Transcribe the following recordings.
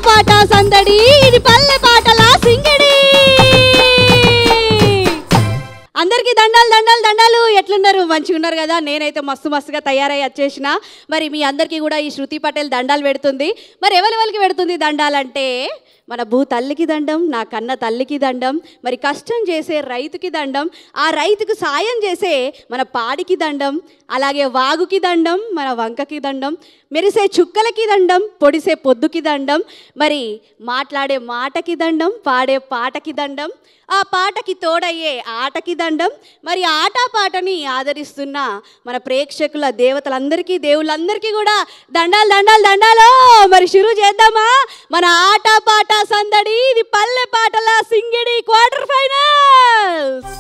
పాట సందడి, ఇది పల్లె పాటల సింగిడి. అందరికీ దండాలు దండాలు దండాలు. ఎట్లున్నారు? మంచిగా ఉన్నారు కదా? నేనైతే మస్తుగా తయారై వచ్చేసిన. మరి మీ అందరికీ కూడా ఈ శృతి పటేల్ దండాలు పెడుతుంది. మరి ఎవరికి పెడుతుంది దండాలంటే, మన భూ తల్లికి దండం, నా కన్న తల్లికి దండం, మరి కష్టం చేసే రైతుకి దండం, ఆ రైతుకు సాయం చేసే మన పాడికి దండం, అలాగే వాగుకి దండం, మన వంకకి దండం, మెరిసే చుక్కలకి దండం, పొడిసే పొద్దుకి దండం, మరి మాట్లాడే మాటకి దండం, పాడే పాటకి దండం, ఆ పాటకి తోడయ్యే ఆటకి దండం, మరి ఆట పాటని ఆదరిస్తున్న మన ప్రేక్షకుల దేవతలందరికీ దేవుళ్ళందరికీ కూడా దండాలు దండాలు దండాలు. మరి షురూ చేద్దామా మన ఆట పాట సందడి, ఇది పల్లె పాటల సింగిడి క్వార్టర్ ఫైనల్స్.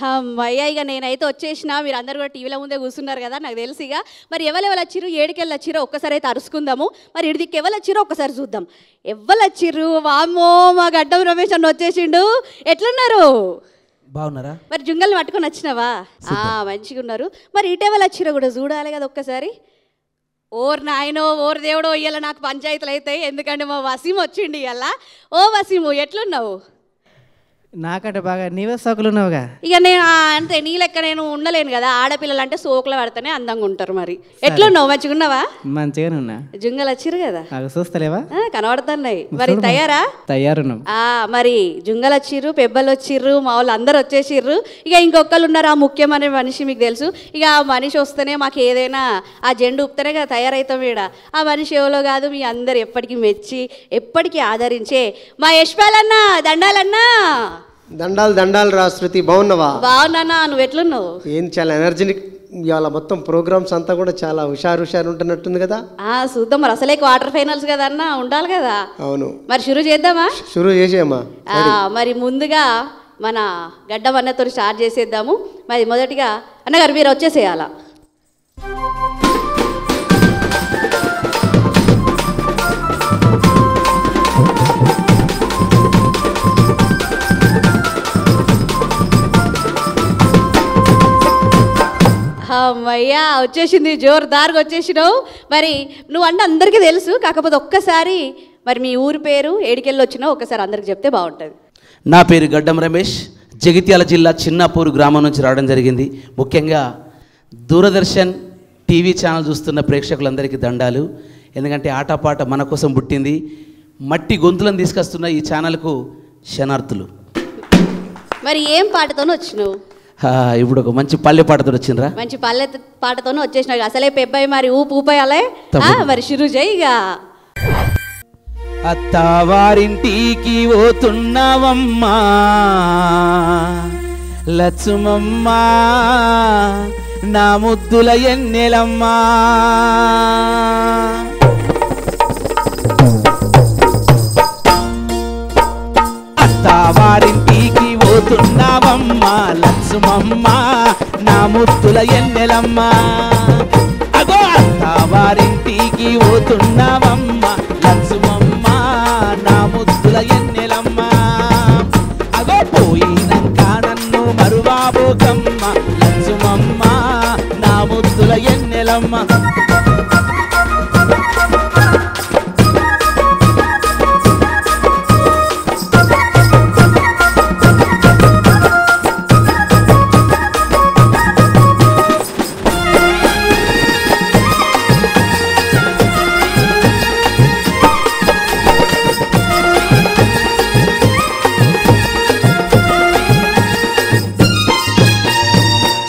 అమ్మయ్య, ఇక నేనైతే వచ్చేసిన. మీరు అందరు కూడా టీవీలో ముందే కూర్చున్నారు కదా, నాకు తెలుసు. ఇక మరి ఎవరు వచ్చిర్రు, ఏడికెళ్ళి వచ్చిరో ఒక్కసారి అయితే అరుచుకుందాము. మరి ఇడికి ఎవరు వచ్చిరో ఒక్కసారి చూద్దాం. ఎవరు వచ్చిర్రు? వామ్మో, మా గడ్డం రమేష్ అన్న వచ్చేసిండు. ఎట్లున్నారు? బాగున్నారా? మరి జుంగల్ని పట్టుకొని వచ్చినావా? మంచిగా ఉన్నారు. మరి ఇటెవరు వచ్చిరో కూడా చూడాలి కదా ఒక్కసారి. ఓర్ నాయనో, ఓర్ దేవుడో, ఇవాళ నాకు పంచాయతీలు అవుతాయి. ఎందుకంటే మా వసీం వచ్చిండు ఇవాళ. ఓ వసీము, ఎట్లున్నావు? నాకంటే బాగా నీవే సోకులున్నావుగా. ఇక నేను అంతే, నీ లెక్క నేను ఉండలేను కదా. ఆడపిల్లలు అంటే సోకులు పడితేనే అందంగా ఉంటారు. మరి ఎట్లున్నావు? మంచిగా ఉన్నావా? మంచిగానే ఉన్నా. జుంగలు వచ్చిరు కదా, చూస్తలేవా? కనబడుతున్నాయి. మరి తయారా? తయారున్నాం. మరి జుంగలు వచ్చిర్రు, పెబ్బలు వచ్చిర్రు, మా వాళ్ళు అందరు వచ్చేసిర్రు. ఇక ఇంకొకళ్ళు ఉన్నారు, ఆ ముఖ్యమైన మనిషి మీకు తెలుసు. ఇక ఆ మనిషి వస్తేనే మాకు ఏదైనా ఆ జెండు ఉప్తేనే కదా తయారవుతాం. ఈడ ఆ మనిషి ఎవరో కాదు, మీ అందరు ఎప్పటికీ మెచ్చి ఎప్పటికీ ఆదరించే మా యశ్పాలన్న. దండాలన్నా. దండాలు దండాలు రా శృతి. బాగున్నావా? బాగున్నా. నువ్వు ఎట్లున్నావు? ఏం చాలా ఎనర్జెటిక్. ఇవాళ మొత్తం ప్రోగ్రామ్స్ అంతా కూడా చాలా హుషారు ఉంటున్నట్టుంది కదా. చూద్దాం. మరి అసలే క్వార్టర్ ఫైనల్స్ కదా అన్న, ఉండాలి కదా. అవును. మరి షురూ చేద్దామా? షురూ చేసేయమ్మా. మరి ముందుగా మన గడ్డం అన్నతో స్టార్ట్ చేసేద్దాము. మరి మొదటిగా అన్నగారు మీరు వచ్చేసేయాలా. అమ్మయ్యా, వచ్చేసింది. జోరుదారుగా వచ్చేసినావు. మరి నువ్వు అంటే అందరికీ తెలుసు, కాకపోతే ఒక్కసారి మరి మీ ఊరి పేరు, ఏడికెళ్ళి వచ్చినావు, ఒక్కసారి అందరికి చెప్తే బాగుంటుంది. నా పేరు గడ్డం రమేష్. జగిత్యాల జిల్లా చిన్నాపూరు గ్రామం నుంచి రావడం జరిగింది. ముఖ్యంగా దూరదర్శన్ టీవీ ఛానల్ చూస్తున్న ప్రేక్షకులందరికీ దండాలు. ఎందుకంటే ఆటపాట మన కోసం పుట్టింది. మట్టి గొంతులను తీసుకొస్తున్న ఈ ఛానల్కు శనార్థులు. మరి ఏం పాటతోనే వచ్చినావు? ఇప్పుడు ఒక మంచి పల్లె పాటతో వచ్చిండ్రా. మంచి పల్లె పాటతోనే వచ్చేసినావు. అసలే పెబ్బాయి, మరి ఊపాయాలే. మరి షురూ చేయిగా. అత్తవారింటికి పోతున్నావమ్మా లచ్చుమమ్మా, నా ముద్దుల ఎన్నెలమ్మా. అత్తవారింటికి పోతున్నావమ్మా లచ్చుమమ్మా, నా ముద్దుల ఎన్నెలమ్మా. అగో అత్తవారింటికి పోతున్నావమ్మా లచ్చుమమ్మా, నా ముద్దుల ఎన్నెలమ్మా. అగో పోయినాక నన్ను మరువాబోకమ్మ లచ్చుమమ్మా, నా ముద్దుల ఎన్నెలమ్మా.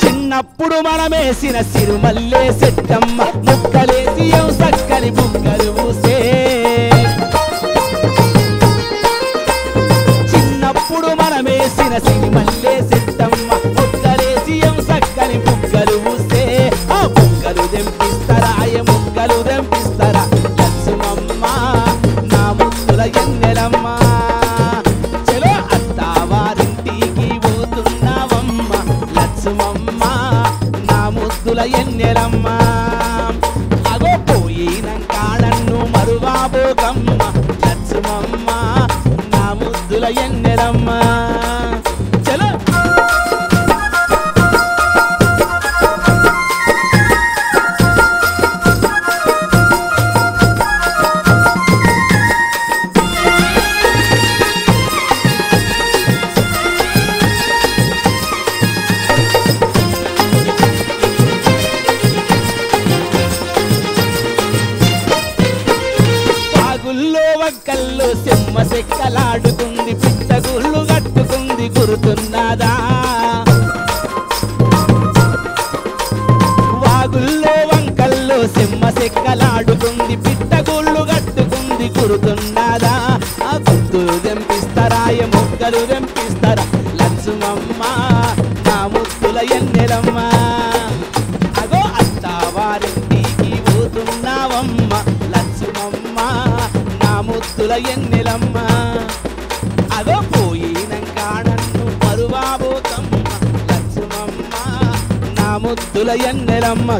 చిన్నప్పుడు మనమేసిన సిరుమల్లే సెట్టమ్మ, ముక్కలేసి సక్కని బుక్కలు పూసే. చిన్నప్పుడు మనమేసిన సిరిమల్లే సెట్టమ్మ, ముక్కలేసి సక్కని బుక్కలు పూసే. ఆ బుక్కలు దెంపిస్తారా, ముక్కలు దెంపిస్తారా లచ్చుమమ్మ, నా ముద్దుల ఎన్నెలమ్మ. చలో అత్తవారింటికి పోతున్నావమ్మ లచ్చుమమ్మ, నా ముద్దుల ఎన్నెలమ్మ. అగో పోయినాక నన్ను మరువా వంకల్లో సెమ్మ సెక్కలాడుకుంది పిట్టగుళ్ళు కట్టుకుంది గురుతున్నదా వాగుల్లో వంకల్లో సెమ్మ సెక్కలాడుకుంది పిట్టగుళ్ళు కట్టుకుంది గురుతున్నదా ఆ గుర్తులు తెంపిస్తారాయ మొక్కలు తెంపిస్తారా లక్ష్మమ్మ నా ముత్తుల ఎన్నెలమ్మ అగో అత్తావారింటికి పోతున్నావమ్మ లక్ష్మమ్మ నా ముత్తుల ఎన్నెలమ్మ అగో పోయినంక నన్ను మరువాబోతమ్మ లక్ష్మమ్మ నా ముత్తుల ఎన్నెలమ్మ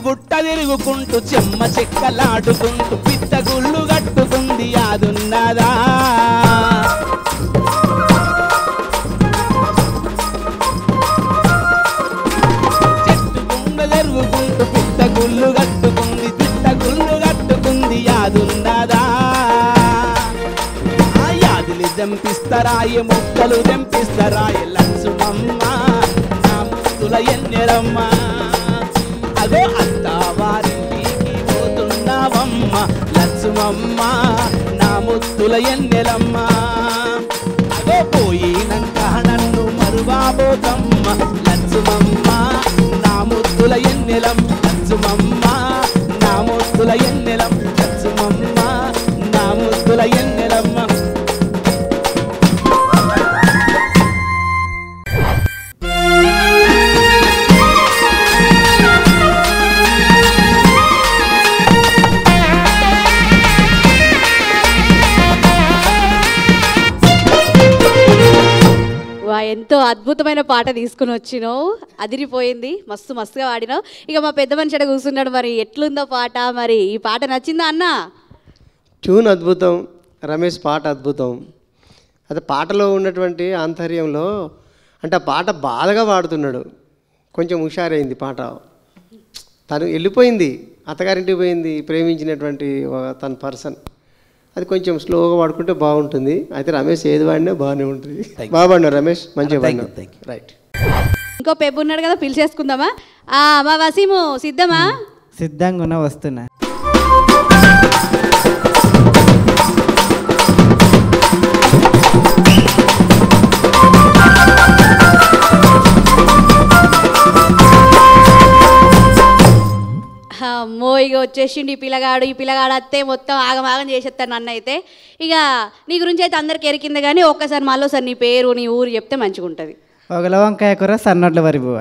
గుట్ట తిరుగుకుంటూ చెమ్మ చెక్కలాడుకుంటూ పిట్టగుళ్ళు కట్టుకుంది యాదున్నదా చెట్టు గుండ జరుగుకుంటూ పిట్టగుళ్ళు కట్టుకుంది పిట్టగుళ్ళు కట్టుకుంది యాదున్నదా ఆ యాదులు తెంపిస్తారాయ ముక్కలు తెంపిస్తారాయ లక్ష్మమ్మ నా ముత్తుల ఎన్నెరమ్మ అగో అత్తావారింటికి పోతున్నావమ్మ లక్ష్మమ్మ నా ముత్తుల ఎన్నెలమ్మ అగో పోయినంక నన్ను మరువాబోతమ్మ లక్ష్మమ్మ నా ముత్తుల ఎన్నెలం లక్ష్మమ్మ నా ముత్తుల ఎన్నెలం లక్ష్మమ్మ నా ముత్తుల ఎన్నెలమ్మ ఎంతో అద్భుతమైన పాట తీసుకుని వచ్చినావు, అదిరిపోయింది, మస్తు మస్తుగా పాడినావు. ఇక మా పెద్ద మనిషి అక్కడ కూర్చున్నాడు, మరి ఎట్లుందో పాట, మరి ఈ పాట నచ్చిందా అన్న? ట్యూన్ అద్భుతం, రమేష్ పాట అద్భుతం. అదే పాటలో ఉన్నటువంటి ఆంతర్యంలో అంటే ఆ పాట బాధగా పాడుతున్నాడు, కొంచెం హుషారైంది పాట. తను వెళ్ళిపోయింది, అత్తగారింటికి పోయింది, ప్రేమించినటువంటి తన పర్సన్, అది కొంచెం స్లోగా వాడుకుంటే బాగుంటుంది. అయితే రమేష్ ఏది వాడినా బాగానే ఉంటుంది. బాగా పాడినావు రమేష్, మంచిగా పాడినావు. రైట్. ఇంకో పెబ్బు ఉన్నాడు కదా, పిలిచేసుకుందామా? మా వసీము సిద్ధమా? సిద్ధంగా ఉన్నా, వస్తున్నా. అమ్మో, ఇక వచ్చేసిండు ఈ పిల్లగాడు. ఈ పిల్లగాడు అత్తే మొత్తం ఆగమాగం చేసేస్తాను నన్ను. అయితే ఇక నీ గురించి అయితే అందరికి ఎరికింది, కానీ ఒక్కసారి మళ్ళీసారి నీ పేరు నీ ఊరు చెప్తే మంచిగా ఉంటుంది. ఒకల వంకాయ కూర సన్నట్ల వరి బువ్వ.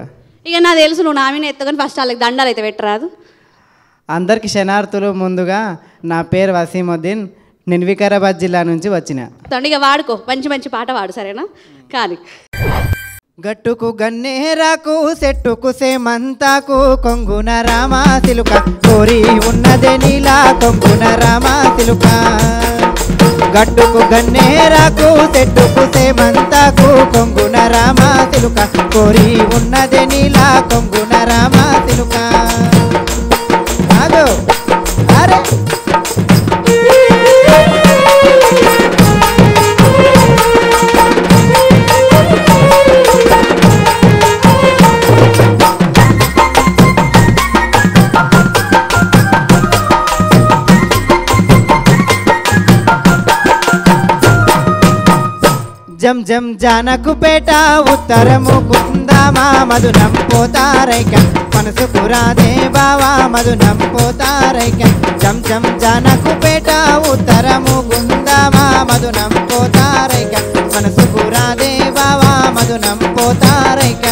ఇక నాకు తెలుసు నువ్వు నామిన ఎత్తగాని ఫస్ట్ వాళ్ళకి దండాలు అయితే పెట్టరాదు. అందరికి శనార్థులు. ముందుగా నా పేరు వసీముద్దీన్, నేను వికారాబాద్ జిల్లా నుంచి వచ్చిన. ఇక వాడుకో, మంచి మంచి పాట వాడు, సరేనా? కానీ గట్టుకు గన్నేరాకు చెట్టుకు సేమంతాకు కొంగున రామా సిలుక కోరి ఉన్నదే నీలా కొంగున రామా సిలుక. గట్టుకు గన్నేరాకు చెట్టుకు సేమంతాకు కొంగున రామా సిలుక కోరి ఉన్నదే నీలా కొంగున రామా సిలుక. ఆగో అరే జం జం జానకు పేట ఉత్తరము కుందామా మధునం పోతారైక మనసుకు రాదే బావా మధునం పోతారైక. జం జం జానకు పేట ఉత్తరము గుందామా మధునం పోతారైక మనసుకు రాదే బావా మధునం పోతారైక.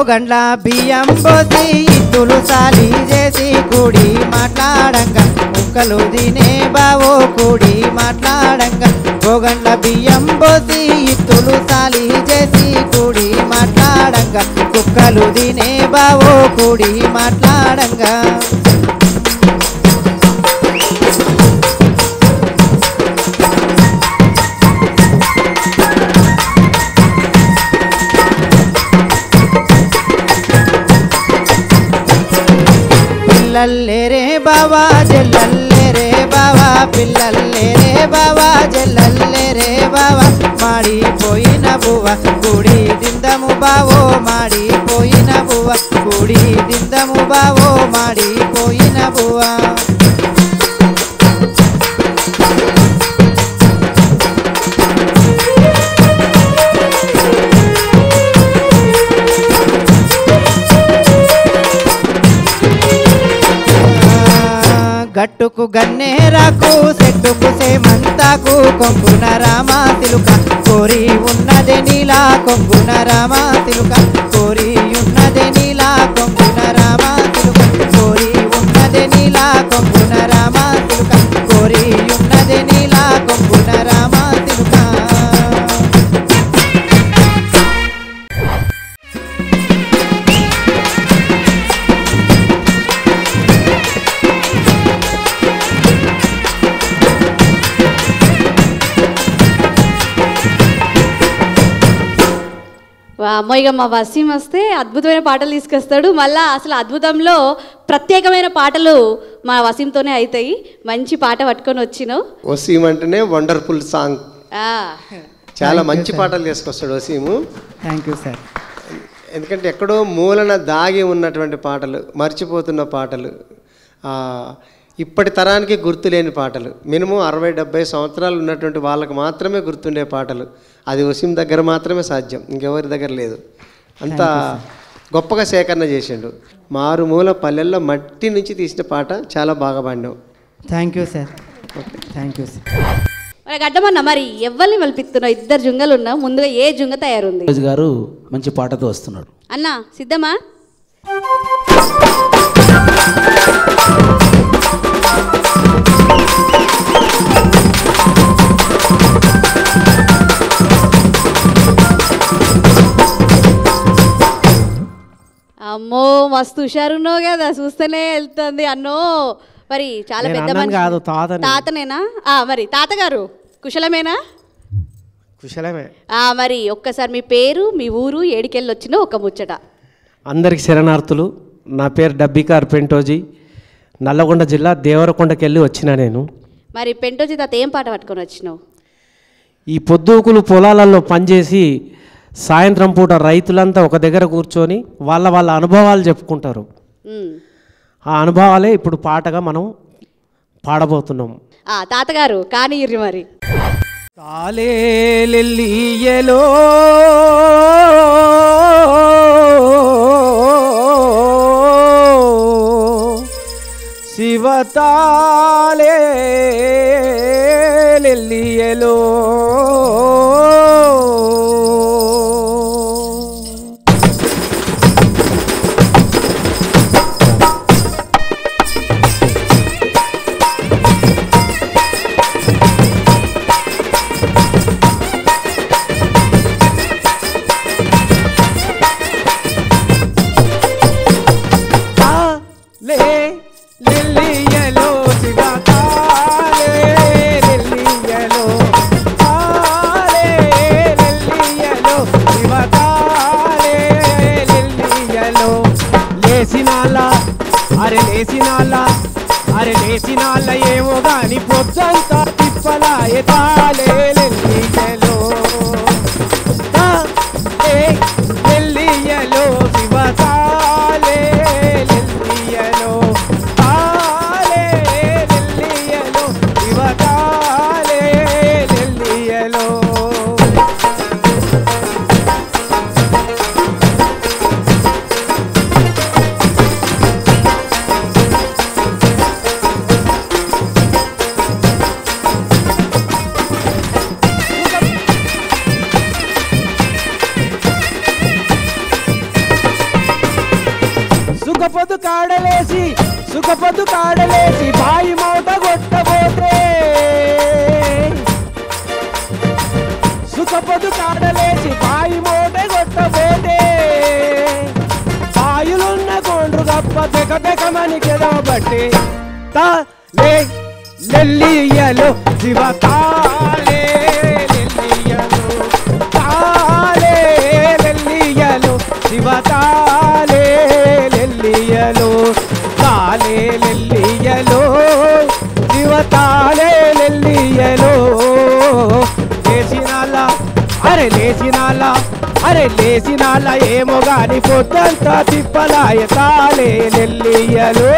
గండ్ల బియ్యం పోసి ఇత్తులు సాలి చేసి కూడి మాట్లాడంగా ముక్కలు తినే బావో కూడి మాట్లాడంగా. ఓ గండ్ల బియ్యం పోసి ఇత్తులు సాలి చేసి కూడి మాట్లాడంగా కుక్కలు తినే బావో కూడి మాట్లాడంగా పిల్లల్లే రే బావా జల్లల్లే రే బావా పిల్లల్లే రే బావా జల్లల్లే రే బావా మాడిపోయిన బువ్వ గుడి దిందము బావో మాడిపోయిన బువ్వ గుడి దిందము బావో మాడిపోయిన బువ్వ గట్టుకు గన్నేరాకు చెట్టుకు సేమంతాకు కొంగున రామా తిలుక కోరి ఉన్నదే నీలా కొంగున రామా తిలుక కోరి ఉన్నదే నీలా కొంగున రామా తిలుక కోరి ఉన్నదే నీలా కొంగున రామా తిలుక కోరి ఉన్నదే నీలా కొంగున రామా తిలుక అమ్మాయిగా మా వసీం వస్తే అద్భుతమైన పాటలు తీసుకొస్తాడు. మళ్ళా అసలు అద్భుతంలో ప్రత్యేకమైన పాటలు మా వసీంతోనే అవుతాయి. మంచి పాట పట్టుకొని వచ్చినావు. వసీం అంటేనే వండర్ఫుల్ సాంగ్. చాలా మంచి పాటలు తీసుకొస్తాడు వసీము. Thank you sir. ఎందుకంటే ఎక్కడో మూలన దాగి ఉన్నటువంటి పాటలు, మర్చిపోతున్న పాటలు, ఇప్పటి తరానికి గుర్తులేని పాటలు, మినిమం 60-70 సంవత్సరాలు ఉన్నటువంటి వాళ్ళకు మాత్రమే గుర్తుండే పాటలు. అది వసీం దగ్గర మాత్రమే సాధ్యం, ఇంకెవరి దగ్గర లేదు. అంత గొప్పగా సేకరణ చేసిండు. మారుమూల పల్లెల్లో మట్టి నుంచి తీసిన పాట చాలా బాగా పాడినావు. Thank you sir. Thank you sir. మరి గడ్డమన్న మరి ఎవరిని మలిపిస్తున్నావు? 2 జుంగలు ఉన్నావు. ముందుగా ఏ జుంగ తయారుంది? రోజు గారు మంచి పాటతో వస్తున్నాడు. అన్న సిద్ధమా? అమ్మో మస్తు హుషారున్నావు కదా, చూస్తేనే వెళ్తుంది అన్నో. మరి చాలా పెద్ద కాదు తాతనేనా? మరి తాతగారు కుశలమేనా? కుశలమే. మరి ఒక్కసారి మీ పేరు, మీ ఊరు, ఏడికెళ్ళి వచ్చిన ఒక ముచ్చట. అందరికి శరణార్థులు. నా పేరు డబ్బికార్ పెంటోజీ. నల్లగొండ జిల్లా దేవరకొండకి వెళ్ళి వచ్చిన నేను. మరి పెంటోజీ తాత ఏం పాట పట్టుకొని వచ్చినావు? ఈ పొద్దుకులు పొలాలలో పనిచేసి సాయంత్రం పూట రైతులంతా ఒక దగ్గర కూర్చొని వాళ్ళ అనుభవాలు చెప్పుకుంటారు. ఆ అనుభవాలే ఇప్పుడు పాటగా మనం పాడబోతున్నాం. తాతగారు కానీ ఇర్రి మరి. తాలేలెల్లియలో శివతాలేలెల్లియలో అరే లేచినాళ్ళ ఏమో గాని పొద్దంతా తిప్పలాయే తాలేలెల్లియలో ఎల్లియలో శివ తాలేలెల్లియలో తాలేలెల్లియలో శివ తాలేలెల్లియలో. సుఖపొద్దు కాడలేసి బాయి మౌట కొట్టబోతే పొద్దు కాడలేసి బాయి మూట కొట్టబోతే బాయులున్న కొండ్రు గప్ప తెక తెకమని గెలవబట్టి లెల్లియలు శివ తాళే లెల్లియలు తాళే లెల్లియలు శివ తాళే లెల్లియలు తాళే లెల్లియలు శివ తాళే లెల్లియలు లేచినాలా అరే లేచినాలా ఏమో గాని పొద్దంతా తిప్పలాయ తాళే లెల్లియలు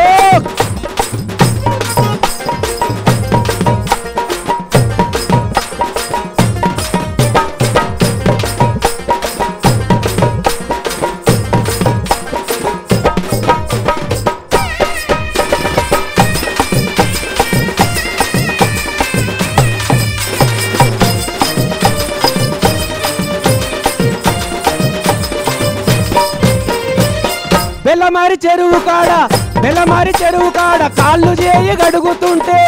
బెల్లమారి చెరువు కాడ కాళ్ళు చేయి గడుగుతుంటే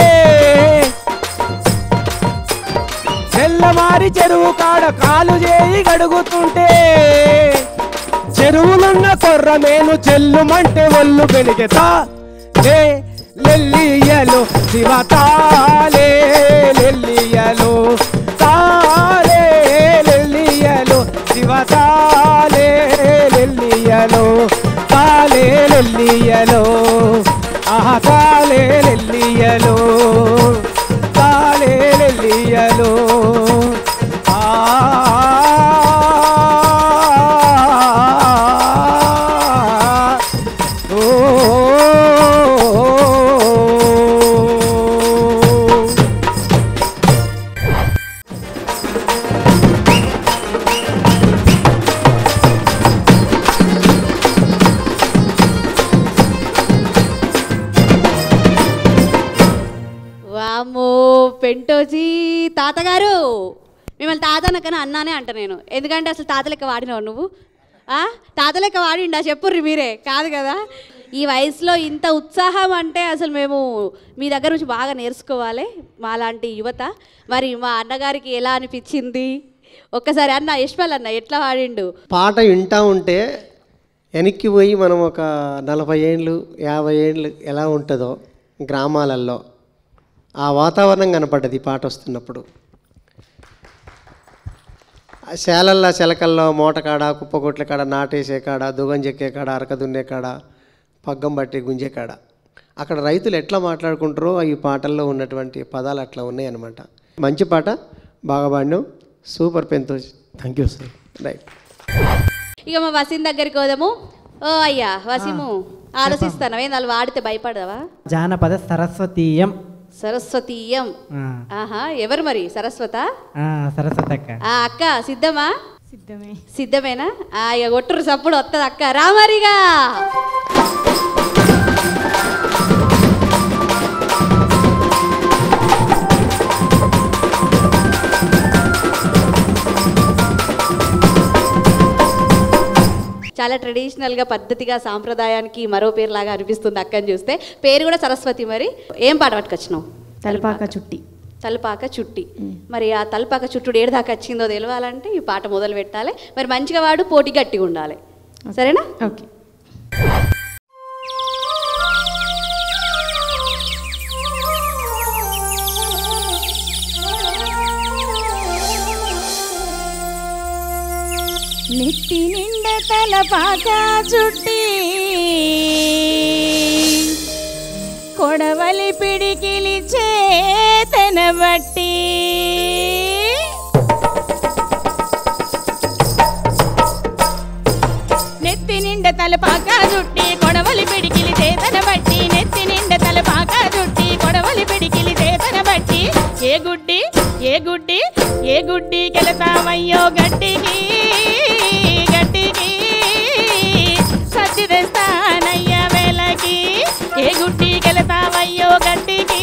బెల్లమారి చెరువు కాడ కాలు చేయి గడుగుతుంటే చెరువులున్న కొర్రమేను చెల్లుమంటే ఒళ్ళు పెరిగెతా లెల్లియలు శివ తాళే లెల్లియలు తాళే లెల్లియలు శివ తాళే లెల్లియలు తాళే లెల్లియలు ఆహా తాళే లెల్లియలు తాళే లెల్లియలు వామ్మో పెంటోజీ తాతగారు, మిమ్మల్ని తాత అనకన్నా అన్నానే అంట నేను, ఎందుకంటే అసలు తాత లెక్క వాడినావు నువ్వు. తాత లెక్క వాడిండా చెప్పుర్రి మీరే, కాదు కదా. ఈ వయసులో ఇంత ఉత్సాహం అంటే అసలు మేము మీ దగ్గర నుంచి బాగా నేర్చుకోవాలి మాలాంటి యువత. మరి మా అన్నగారికి ఎలా అనిపించింది ఒక్కసారి అన్న యశ్వల్ అన్న ఎట్లా వాడిండు? పాట వింటా ఉంటే వెనక్కి పోయి మనం ఒక 40 ఏళ్ళు 50 ఏళ్ళు ఎలా ఉంటుందో గ్రామాలలో ఆ వాతావరణం కనపడ్డది ఈ పాట వస్తున్నప్పుడు. శాలల్లో చెలకల్లో మూటకాడ కుప్పకొట్ల కాడ నాటేసే కాడ దుగం చెక్కే కాడ అరక దున్నే కాడ పగ్గం బట్టి గుంజే కాడ అక్కడ రైతులు ఎట్లా మాట్లాడుకుంటారో ఈ పాటల్లో ఉన్నటువంటి పదాలు అట్లా ఉన్నాయి అన్నమాట. మంచి పాట, బాగా పాడినావు, సూపర్ పెంతోజ్. Thank you sir. రైట్. ఇక మా వసీం దగ్గరికి పోదాము. ఓ అయ్యా వసీము, ఆలోచిస్తాను ఏంది వాళ్ళు వాడితే భయపడదావా? జానపద సరస్వతీయం. సరస్వతీయం. ఆహా, ఎవరు మరి సరస్వత? సరస్వతి అక్క. అక్క సిద్ధమా? సిద్ధమేనా? ఇక కొట్టురు సప్పుడు వస్తుంది అక్క, రామరిగా. చాలా ట్రెడిషనల్గా పద్ధతిగా సాంప్రదాయానికి మరో పేరు లాగా అనిపిస్తుంది అక్కని చూస్తే. పేరు కూడా సరస్వతి. మరి ఏం పాట పట్టుకొచ్చినావు? తలపాక చుట్టి. తలపాక చుట్టి. మరి ఆ తలపాక చుట్టుడు ఏడు దాకా వచ్చిందో తెలియాలంటే ఈ పాట మొదలు పెట్టాలి. మరి మంచిగా వాడు, పోటీ గట్టిగా ఉండాలి, సరేనా? ఓకే. నెత్తి నిండ తలపాక చుట్టి కొడవలి పిడికిలి చేతన బట్టి నెత్తి నిండ తలపాక చుట్టి కొడవలి పిడికిలి చేతన బట్టి నెత్తి నిండ తలపాక చుట్టి కొడవలి పిడికిలి చేతన బట్టి ఏ గుడ్డి ఏ గుడ్డి ఏ గుడ్డి కెళతామయ్యో గడ్డికి గడ్డికి సత్తి తెస్తానయ్య వేళకి ఏ గుడ్డి కెళతామయ్యో గడ్డికి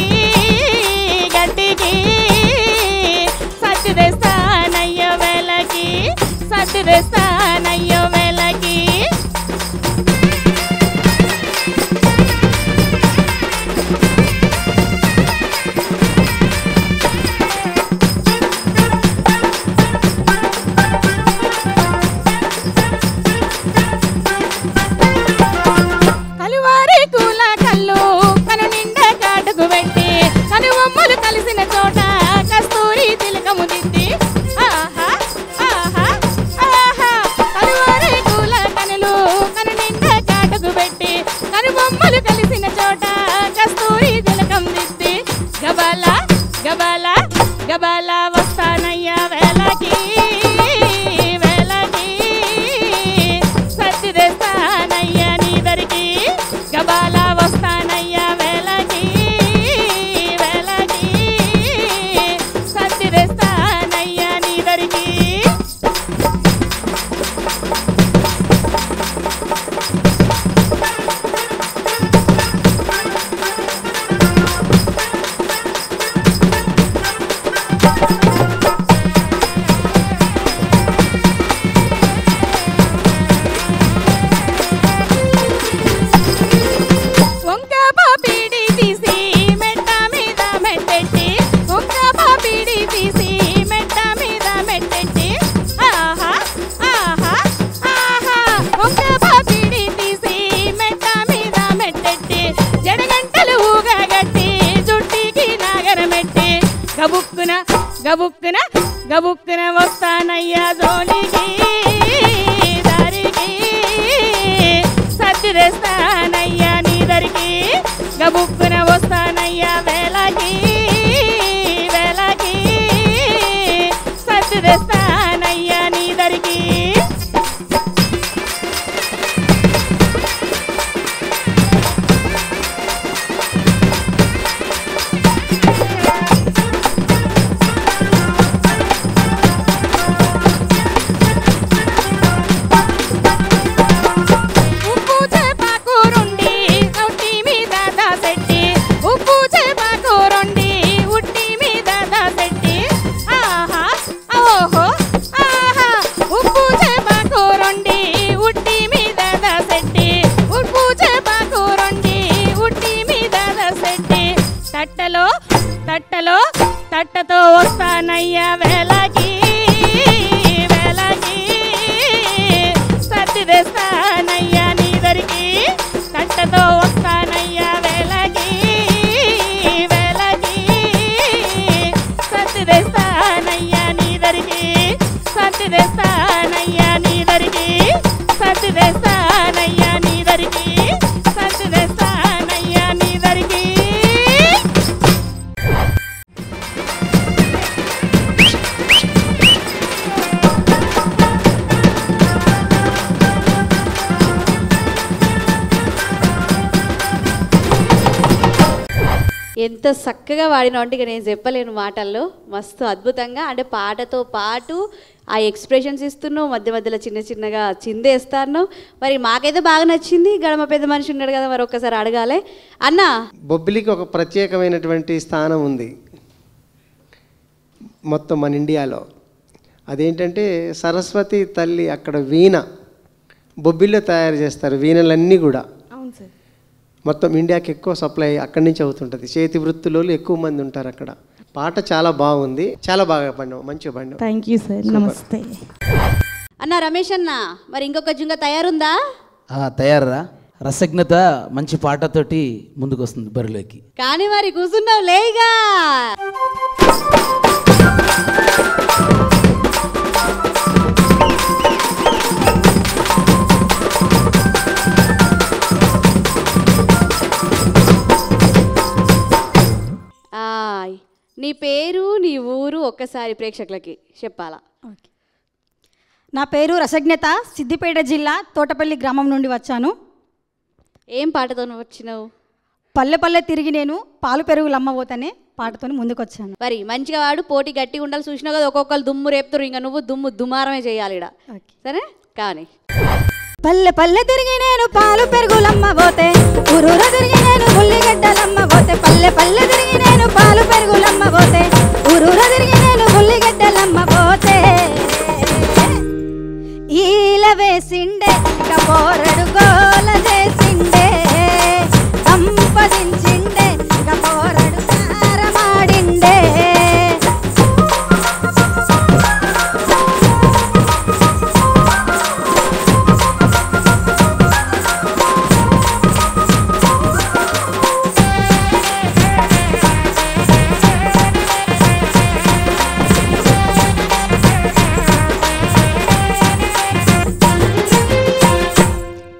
గడ్డికి సత్తి తెస్తానయ్య వేళకి సత్తి తెస్తానయ్య వేళకి గబాలా వస్తానయ్యా వేళకి వేళకి సత్తి తెస్తానయ్యా నీ దరికి గబాలా వస్తానయ్యా వేళకి వేళకి సత్తి తెస్తానయ్యా నీ దరికి గబుక్కున గబుక్కున వస్తానయ్యా జోలికి దారికి సత్తి తెస్తానయ్యా నీ దరికి గబుక్కున వస్తానయ్యా వేళకి వేళకి సత్తి తెస్తానయ్యా నీ దరికి తట్టతో వస్తానయ్యా వేళకి వేళకి సత్తి తెస్తానయ్యా నీ దరికి తట్టతో వస్తానయ్యా వేళకి వేళకి సత్తి తెస్తానయ్యా నీ దరికి సత్తి తెస్తానయ్యా నీ దరికి సత్తి తెస్తానయ్యా నీ దరికి సత్తి తెస్తానయ్యా నీ దరికి ఎంత చక్కగా వాడినావు అంటే ఇక నేను చెప్పలేను మాటల్లో మస్తు అద్భుతంగా అంటే పాటతో పాటు ఆ ఎక్స్ప్రెషన్స్ ఇస్తున్నావు మధ్య మధ్యలో చిన్న చిన్నగా చిందేస్తాను మరి మాకైతే బాగా నచ్చింది గడమ పెద్ద మనిషి ఉన్నాడు కదా మరి ఒక్కసారి అడగాలి అన్న బొబ్బిలికి ఒక ప్రత్యేకమైనటువంటి స్థానం ఉంది మొత్తం మన ఇండియాలో అదేంటంటే సరస్వతి తల్లి అక్కడ వీణ బొబ్బిల్లో తయారు చేస్తారు వీణలన్నీ కూడా అవును సార్ మొత్తం ఇండియాకి ఎక్కువ సప్లై అక్కడి నుంచి అవుతుంటుంది చేతి వృత్తులు ఎక్కువ మంది ఉంటారు అక్కడ పాట చాలా బాగుంది చాలా బాగా పాడినావు మంచిగా పాడినావు థ్యాంక్ యూ సార్ నమస్తే అన్న రమేష్ అన్న మరి ఇంకొక జుంగ తయారుందా తయారా రసజ్ఞత మంచి పాటతోటి ముందుకు వస్తుంది బరిలోకి కానీ మరి కూర్చున్నావు లేగా నీ పేరు నీ ఊరు ఒక్కసారి ప్రేక్షకులకి చెప్పాలా ఓకే నా పేరు రసజ్ఞత సిద్దిపేట జిల్లా తోటపల్లి గ్రామం నుండి వచ్చాను ఏం పాటతో వచ్చినావు పల్లె పల్లె తిరిగి నేను పాలు పెరుగులు అమ్మబోతనే పాటతో ముందుకు వచ్చాను మరి మంచిగా వాడు పోటీ గట్టిగా ఉండాలి చూసినావు కదా ఒక్కొక్కరు దుమ్ము రేపుతారు ఇంకా నువ్వు దుమారమే చేయాలి ఇక్కడ సరే కానీ పల్లె పల్లె తిరిగి నేను పాలు పెరుగులమ్మ పోతే ఊరూర తిరిగి నేను ఉల్లిగడ్డలమ్మ పోతే పల్లె పల్లె తిరిగి నేను పాలు పెరుగులమ్మ పోతే ఊరూర తిరిగి నేను ఉల్లిగడ్డలమ్మ పోతే ఈల వేసిండే కపోరడు గోల చేసిండే సంపదించిండే కపోరడు సారమాడిండే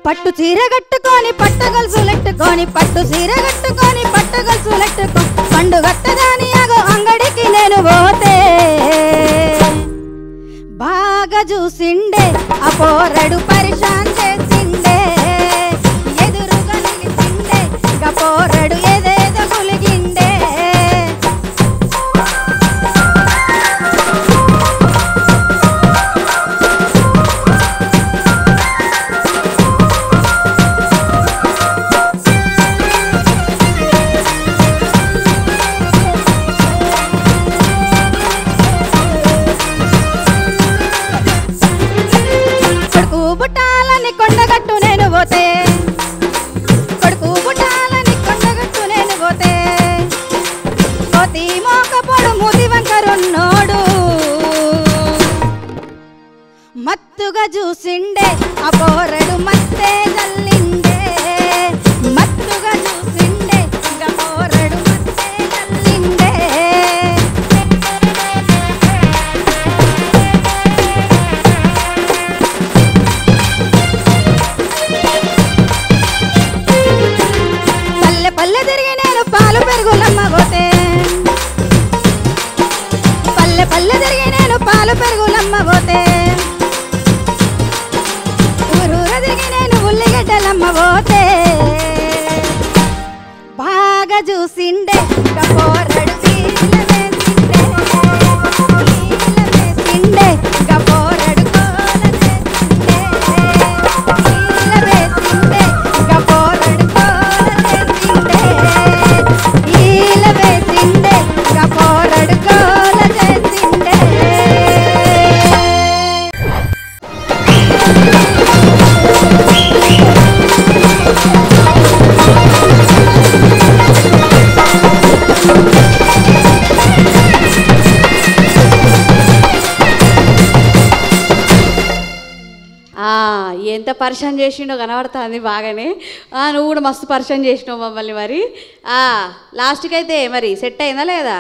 పట్టు చీర కట్టుకొని పట్టగొలుసులెట్టుకొని పట్టు చీర కట్టుకొని పట్టగొలుసులెట్టుకొని పండు గట్టదాని అగో అంగడికి నేను పోతే చూసిండే ఆ పోరడు పరిశాన్ చేసిండే ఎదురుగా నిలిచిండే గా పోరడు ఏదేదో గులిగిండే కొడుకు బుట్టాలని కొండగట్టు నేను పోతే కొడుకు బుట్టాలని కొండగట్టు నేను పోతే కోతి మోకపోడు మూతి వంకరున్నోడు మత్తుగా చూసిండే ఆ పోరడు మత్తే జల్లిండే మత్తుగా చూసిండే ఇంకా పోరడు మత్తే జల్లిండే పల్లె పల్లె తిరిగి నేను పాలు పెరుగులమ్మ పోతే పల్లె పల్లె తిరిగి నేను పాలు పెరుగులమ్మ పోతే ఊరూర తిరిగి నేను ఉల్లిగడ్డలమ్మ పోతే బాగా చూసిండే గా పోరడు ఈల వేసిండే గా పోరడు కోల చేసిండే ఈల వేసిండే గా పోరడు కోల చేసిండే ఈల వేసిండే గా పోరడు కోల చేసిండే ఎంత పరిచయం చేసిండో కనబడుతుంది బాగానే. నువ్వు కూడా మస్తు పరిచయం చేసినావు మమ్మల్ని. మరి లాస్ట్కి అయితే మరి సెట్ అయిందా లేదా?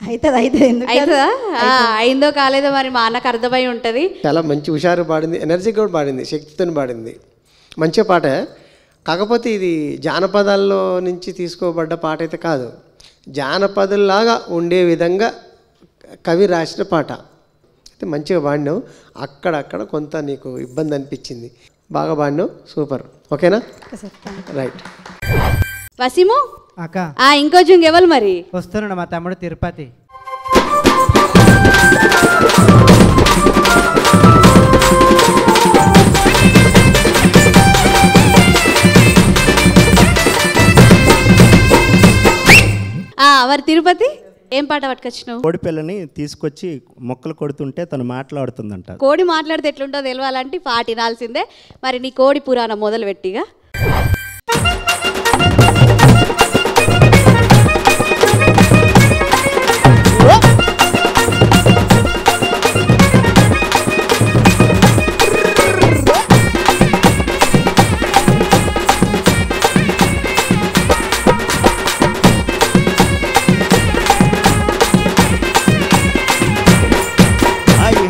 అవుతుందా? అయిందో కాలేదో మరి మా అన్నకు అర్థమై ఉంటుంది. చాలా మంచి హుషారు పాడింది, ఎనర్జీ కూడా పాడింది, శక్తితో పాడింది. మంచి పాట. కాకపోతే ఇది జానపదాల్లో నుంచి తీసుకోబడ్డ పాట అయితే కాదు, జానపదంలాగా ఉండే విధంగా కవి రాసిన పాట. అయితే మంచిగా పాడినావు. అక్కడక్కడ కొంత నీకు ఇబ్బంది అనిపించింది. బాగా పాడినావు, సూపర్. ఓకేనా? రైట్. వసీము అక్క ఇంకో జుంగ్ ఎవరు మరి వస్తున్నాడు? మా తమ్ముడు తిరుపతి. మరి తిరుపతి ఏం పాట పట్టుకొచ్చినావు? కోడి పిల్లని తీసుకొచ్చి మొక్కలు కొడుతుంటే తను మాట్లాడుతుందంట. కోడి మాట్లాడితే ఎట్లుంటుందో తెలియాలంటే పాట వినాల్సిందే. మరి నీ కోడి పురాణం మొదలు పెట్టిగా.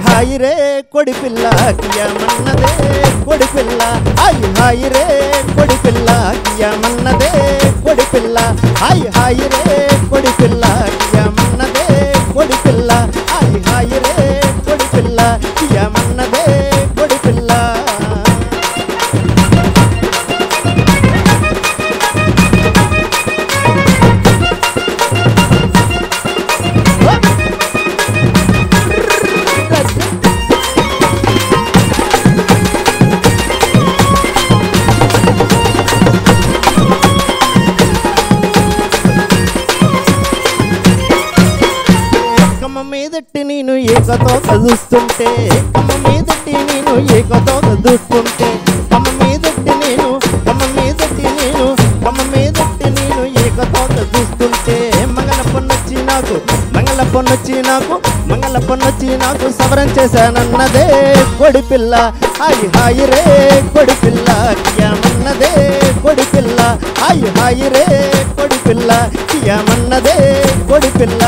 హాయి రే కొడి పిల్ల కియమన్నదే కొడి పిల్ల, హాయి హాయి రే కొడి పిల్ల కియమన్నదే కొడి పిల్ల, హాయి హాయి రే కొడి పిల్ల కియమన్నదే కొడి పిల్ల, హాయి హాయి రే కొడి పిల్ల కియమన్నదే కొడి పిల్ల. మీదట్టి నేను ఏకతో కదుస్తుంటే, కమ్మ మీదట్టి నేను ఏకతో కదుస్తుంటే, కమ్మ మీదట్టి నేను కమ్మ మీదట్టి నేను కమ్మ మీదట్టి నేను ఏకతో కదుస్తుంటే, మంగళ పొన్నొచ్చి నాకు మంగళ పొన్నొచ్చి నాకు మంగళ పొన్నొచ్చి నాకు సవరం చేశానన్నదే కొడి పిల్ల, హాయి హాయి రే కొడి పిల్ల కియమన్నదే కొడి పిల్ల, హాయి హాయి రే కొడి పిల్ల కియమన్నదే కొడి పిల్ల.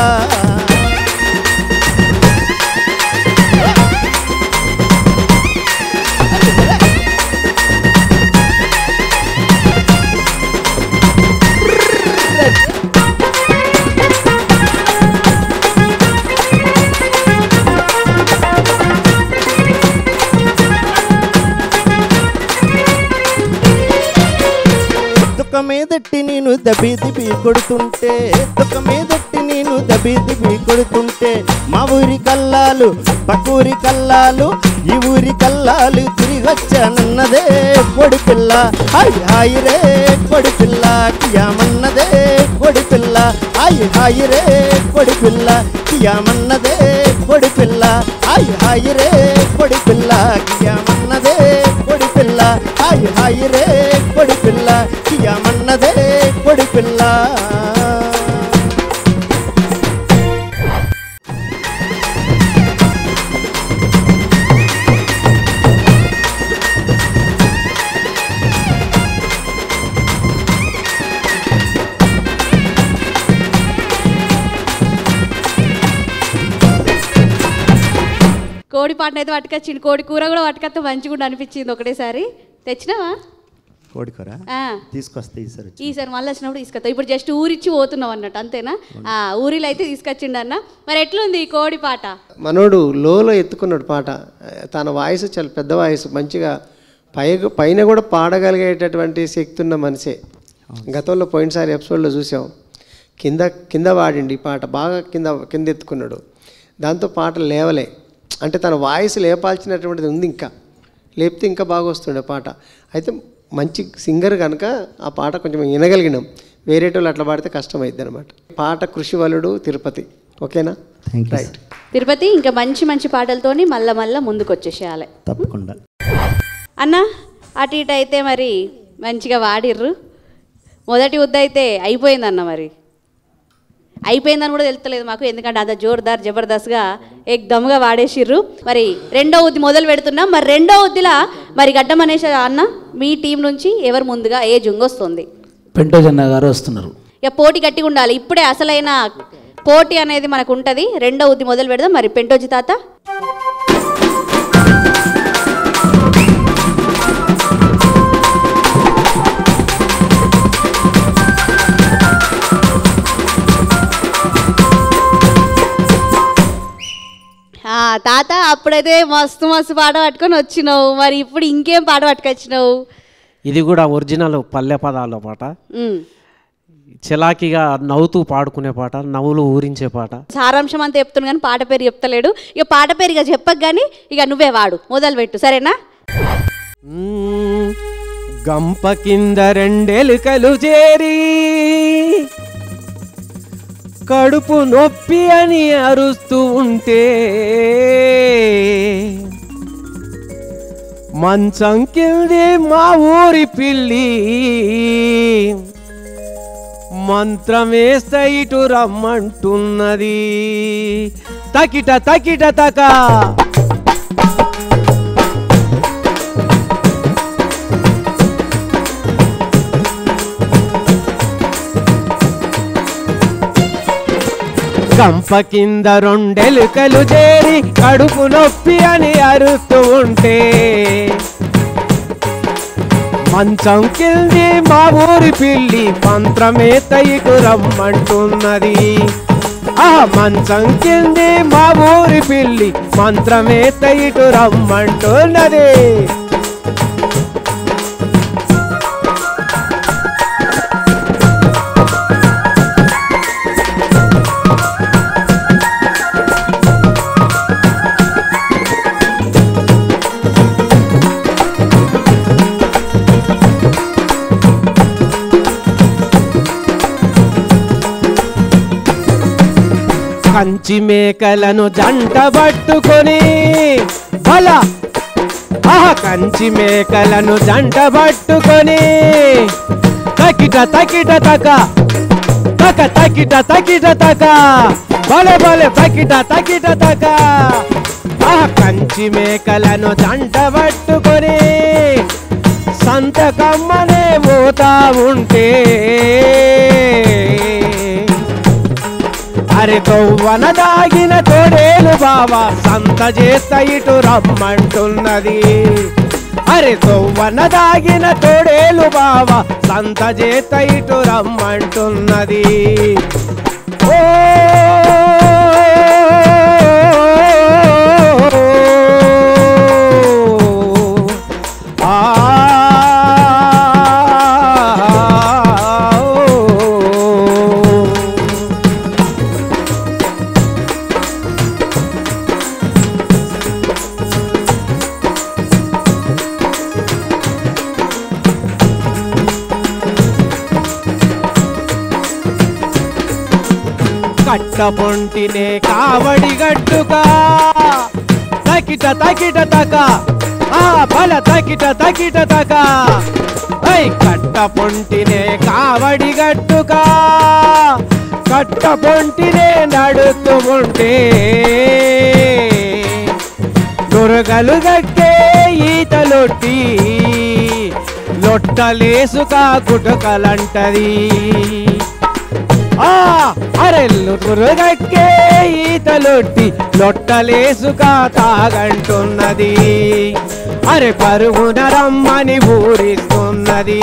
మీదట్టి నేను దబి దిబి కొడుతుంటే దుఃఖ మీదట్టి నేను దబి దిబి కొడుతుంటే మా ఊరి కల్లాలు పక్కూరి కల్లాలు ఈ ఊరి కల్లాలు తిరిగి వచ్చానన్నదే కొడి పిల్ల హాయ్ హాయ్ రే కొడి పిల్ల కియామన్నదే కొడి పిల్ల హాయ్ హాయ్ రే కొడి పిల్ల కియామన్నదే కొడి పిల్ల హాయ్ హాయ్ రే కొడి పిల్ల కియామన్నదే కొడి పిల్ల హాయ్ హాయ్ రే కొడి పిల్ల కియామన్నదే కొడి పిల్ల. కోడి పాటను అయితే పట్టుకొచ్చింది, కోడి కూర కూడా పట్టుకొస్తే మంచిగా అనిపించింది ఒకటేసారి. తెచ్చినావా కోడికూర? తీసుకొస్తే ఈసారి మళ్ళీ వచ్చినప్పుడు తీసుకొస్తా. ఇప్పుడు జస్ట్ ఊరిచ్చి పోతున్నావు అన్నట్టు అంతేనా? ఊరిలో అయితే తీసుకొచ్చిండు అన్న. మరి ఎట్లుంది ఈ కోడి పాట? మనోడు లోలో ఎత్తుకున్నాడు పాట. తన వాయిస్ చాలా పెద్ద వాయిస్, మంచిగా పైన కూడా పాడగలిగేటటువంటి శక్తి ఉన్న మనిషే. గతంలో పోయినసారి ఎపిసోడ్లో చూసాం, కింద వాడిండి ఈ పాట బాగా కింద ఎత్తుకున్నాడు. దాంతో పాట లేవలే, అంటే తన వాయిస్ లేపాల్సినటువంటిది ఉంది, ఇంకా లేపితే ఇంకా బాగా వస్తుండే పాట. అయితే మంచి సింగర్ కనుక ఆ పాట కొంచెం వినగలిగినాం. వేరేటోళ్ళు అట్లా పాడితే కష్టమైద్ది అనమాట. పాట కృషి వలుడు తిరుపతి. ఓకేనా? రైట్. తిరుపతి ఇంకా మంచి మంచి పాటలతోని మళ్ళా ముందుకు వచ్చేసేయాలి తప్పకుండా అన్న. అటు ఇటు అయితే మరి మంచిగా వాడిర్రు. మొదటి ఉద్ద అయితే అయిపోయిందన్న. మరి అయిపోయిందని కూడా తెలుస్తలేదు మాకు, ఎందుకంటే అంత జోర్దార్ జబర్దస్త్గా ఎక్దమ్గా వాడేసిర్రు. మరి రెండో ఉద్ది మొదలు పెడుతున్నాం. మరి రెండో ఉద్దిలా మరి గడ్డం అనేసి అన్న మీ టీం నుంచి ఎవరు ముందుగా ఏ జుంగు వస్తుంది? పెంటోజన్న గారు వస్తున్నారు. ఇక పోటీ గట్టిగా ఉండాలి. ఇప్పుడే అసలైన పోటీ అనేది మనకు ఉంటుంది. రెండో ఉద్ది మొదలు పెడదాం. మరి పెంటోజీ తాత. తాత అప్పుడైతే మస్తు పాట పట్టుకొని వచ్చినావు, మరి ఇప్పుడు ఇంకేం పాట పట్టుకొచ్చినావు? ఇది కూడా ఒరిజినల్ పల్లె పదాల పాట, చలాకీగా నవ్వుతూ పాడుకునే పాట, నవ్వులు ఊరించే పాట. సారాంశం అంతా చెప్తున్నాను కానీ పాట పేరు చెప్తలేడు. ఇక పాట పేరు ఇక చెప్పక కానీ ఇక నువ్వే వాడు, మొదలు పెట్టు, సరేనా? గంప కింద రెండెలుకలు చేరి కడుపు నొప్పి అని అరుస్తూ ఉంటే మంచం కింది మా ఊరి పిల్లి మంత్రమేస్త ఇటు రమ్మంటున్నది. తకిట తకిట తక గంప కింద రెండెలుకలు చేరి కడుపు నొప్పి అని అరుస్తూ ఉంటే మంచం కింది మా ఊరి పిల్లి మంత్రమేత ఇటు రమ్మంటున్నది. ఆ మంచం కింది మా ఊరి పిల్లి మంత్రమేత ఇటు రమ్మంటున్నది. కంచి మేకలను జంట పట్టుకొని బల కంచి మేకలను జంట పట్టుకొని తకిట తకిట తక తక తకిట తకిట తక బలె బలె తకిట తకిట తక కంచి మేకలను జంట పట్టుకొని సంతకమ్మనే పోతా ఉంటే అరే గౌవన దాగిన తోడేలు బావా సంత చేస్త ఇటు రమ్మంటున్నది. అరే గౌవన దాగిన తోడేలు బావా సంత చేస్త ఇటు రమ్మంటున్నది. ఓ ఆ కట్టపొంటినే కావడి గట్టుగా తకిట తకిట తక ఆ బల తకిట తకిట తక కట్టపొంటినే కావడి గట్టుగా కట్టపొంటినే నడుతూ ఉంటే దొరగలు దక్కే ఈతలొట్టి లొట్టలేసుగా గుటకలంటది అరెల్లు దొరగక్కే ఈతలొట్టి లొట్టలేసుగా తాగంటున్నది అరే పరుగున రమ్మని ఊరిస్తున్నది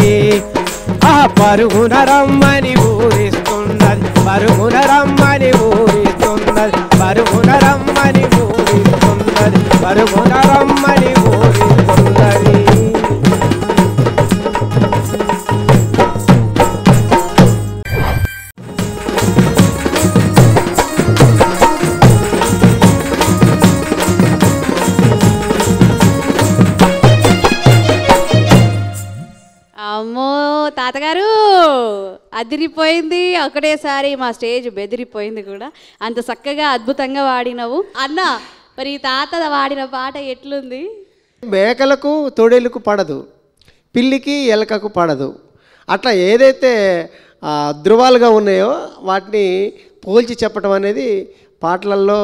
పరుగున రమ్మని ఊరిస్తున్నది పరుగున రమ్మని ఊరిస్తున్నది పరుగున రమ్మని ఊరిస్తున్నది పరుగున రమ్మని ఊరిస్తున్నది అమ్మో తాతగారు అదిరిపోయింది ఒకటేసారి మా స్టేజ్ బెదిరిపోయింది కూడా అంత చక్కగా అద్భుతంగా వాడినవు అన్న మరి తాత వాడిన పాట ఎట్లుంది మేకలకు తోడేళ్ళకు పడదు పిల్లికి ఎలకకు పడదు అట్లా ఏదైతే ధృవాలుగా ఉన్నాయో వాటిని పోల్చి చెప్పడం అనేది పాటలలో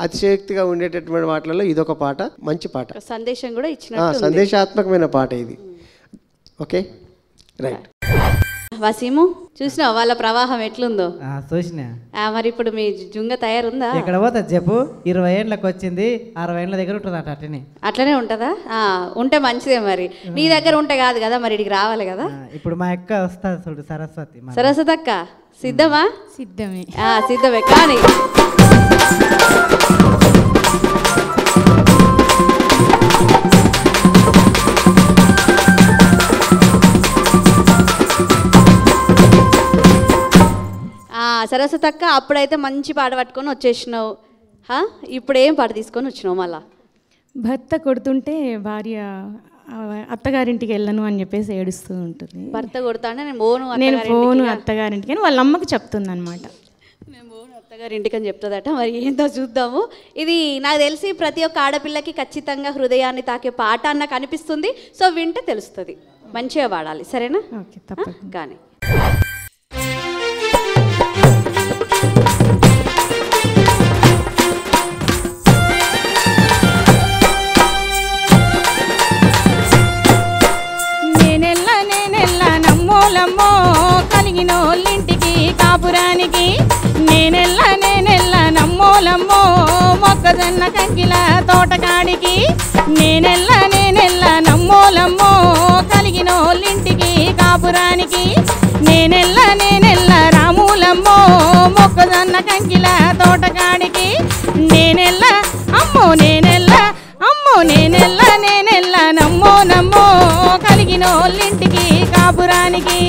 అతిశయోక్తిగా ఉండేటటువంటి వాటిలలో ఇదొక పాట మంచి పాట సందేశం కూడా ఇచ్చిన సందేశాత్మకమైన పాట ఇది ఓకే రైట్ వసీము చూసినావు వాళ్ళ ప్రవాహం ఎట్లుందో చూసినా మరి ఇప్పుడు మీ జుంగ తయారుందా ఎక్కడ పోతుంది చెప్పు 20 ఏళ్ళకి వచ్చింది 60 ఏళ్ళ దగ్గర ఉంటుంది అట్లనే అట్లనే ఉంటుందా ఉంటే మంచిదే మరి నీ దగ్గర ఉంటే కాదు కదా మరి ఇడికి రావాలి కదా ఇప్పుడు మా అక్క వస్తుంది చూడు సరస్వతి సరస్వతి అక్క సిద్ధమా సిద్ధమే సిద్ధమే కానీ సరస్వతి అక్క అప్పుడైతే మంచి పాట పట్టుకొని వచ్చేసినావు ఇప్పుడు ఏం పాట తీసుకొని వచ్చినావు మళ్ళా భర్త కొడుతుంటే భార్య అత్తగారింటికి వెళ్ళను అని చెప్పేసి ఏడుస్తూ ఉంటుంది భర్త కొడుతా అంటే నేను పోను అత్తగారింటికి అని వాళ్ళ అమ్మకి చెప్తుంది అనమాట నేను పోను అత్తగారింటికి అని చెప్తుందట మరి ఏందో చూద్దాము ఇది నాకు తెలిసి ప్రతి ఒక్క ఆడపిల్లకి ఖచ్చితంగా హృదయాన్ని తాకే పాట అన్న కనిపిస్తుంది సో వింటే తెలుస్తుంది మంచిగా పాడాలి సరేనా ఓకే తప్పకుండా కానీ నమ్మోలమ్మో కలిగినోళ్ళింటికి కాపురానికి నేనెల్ల నమ్మోలమ్మో మొక్కజొన్న కంకిల తోటకాడికి నేనెల్ల నమ్మోలమ్మో కలిగినోళ్ళింటికి కాపురానికి నేనెల్ల రాములమ్మో మొక్కజొన్న కంకిల తోటకాడికి నేనెల్ల నమ్మో కలిగినోళ్ళింటికి కాపురానికి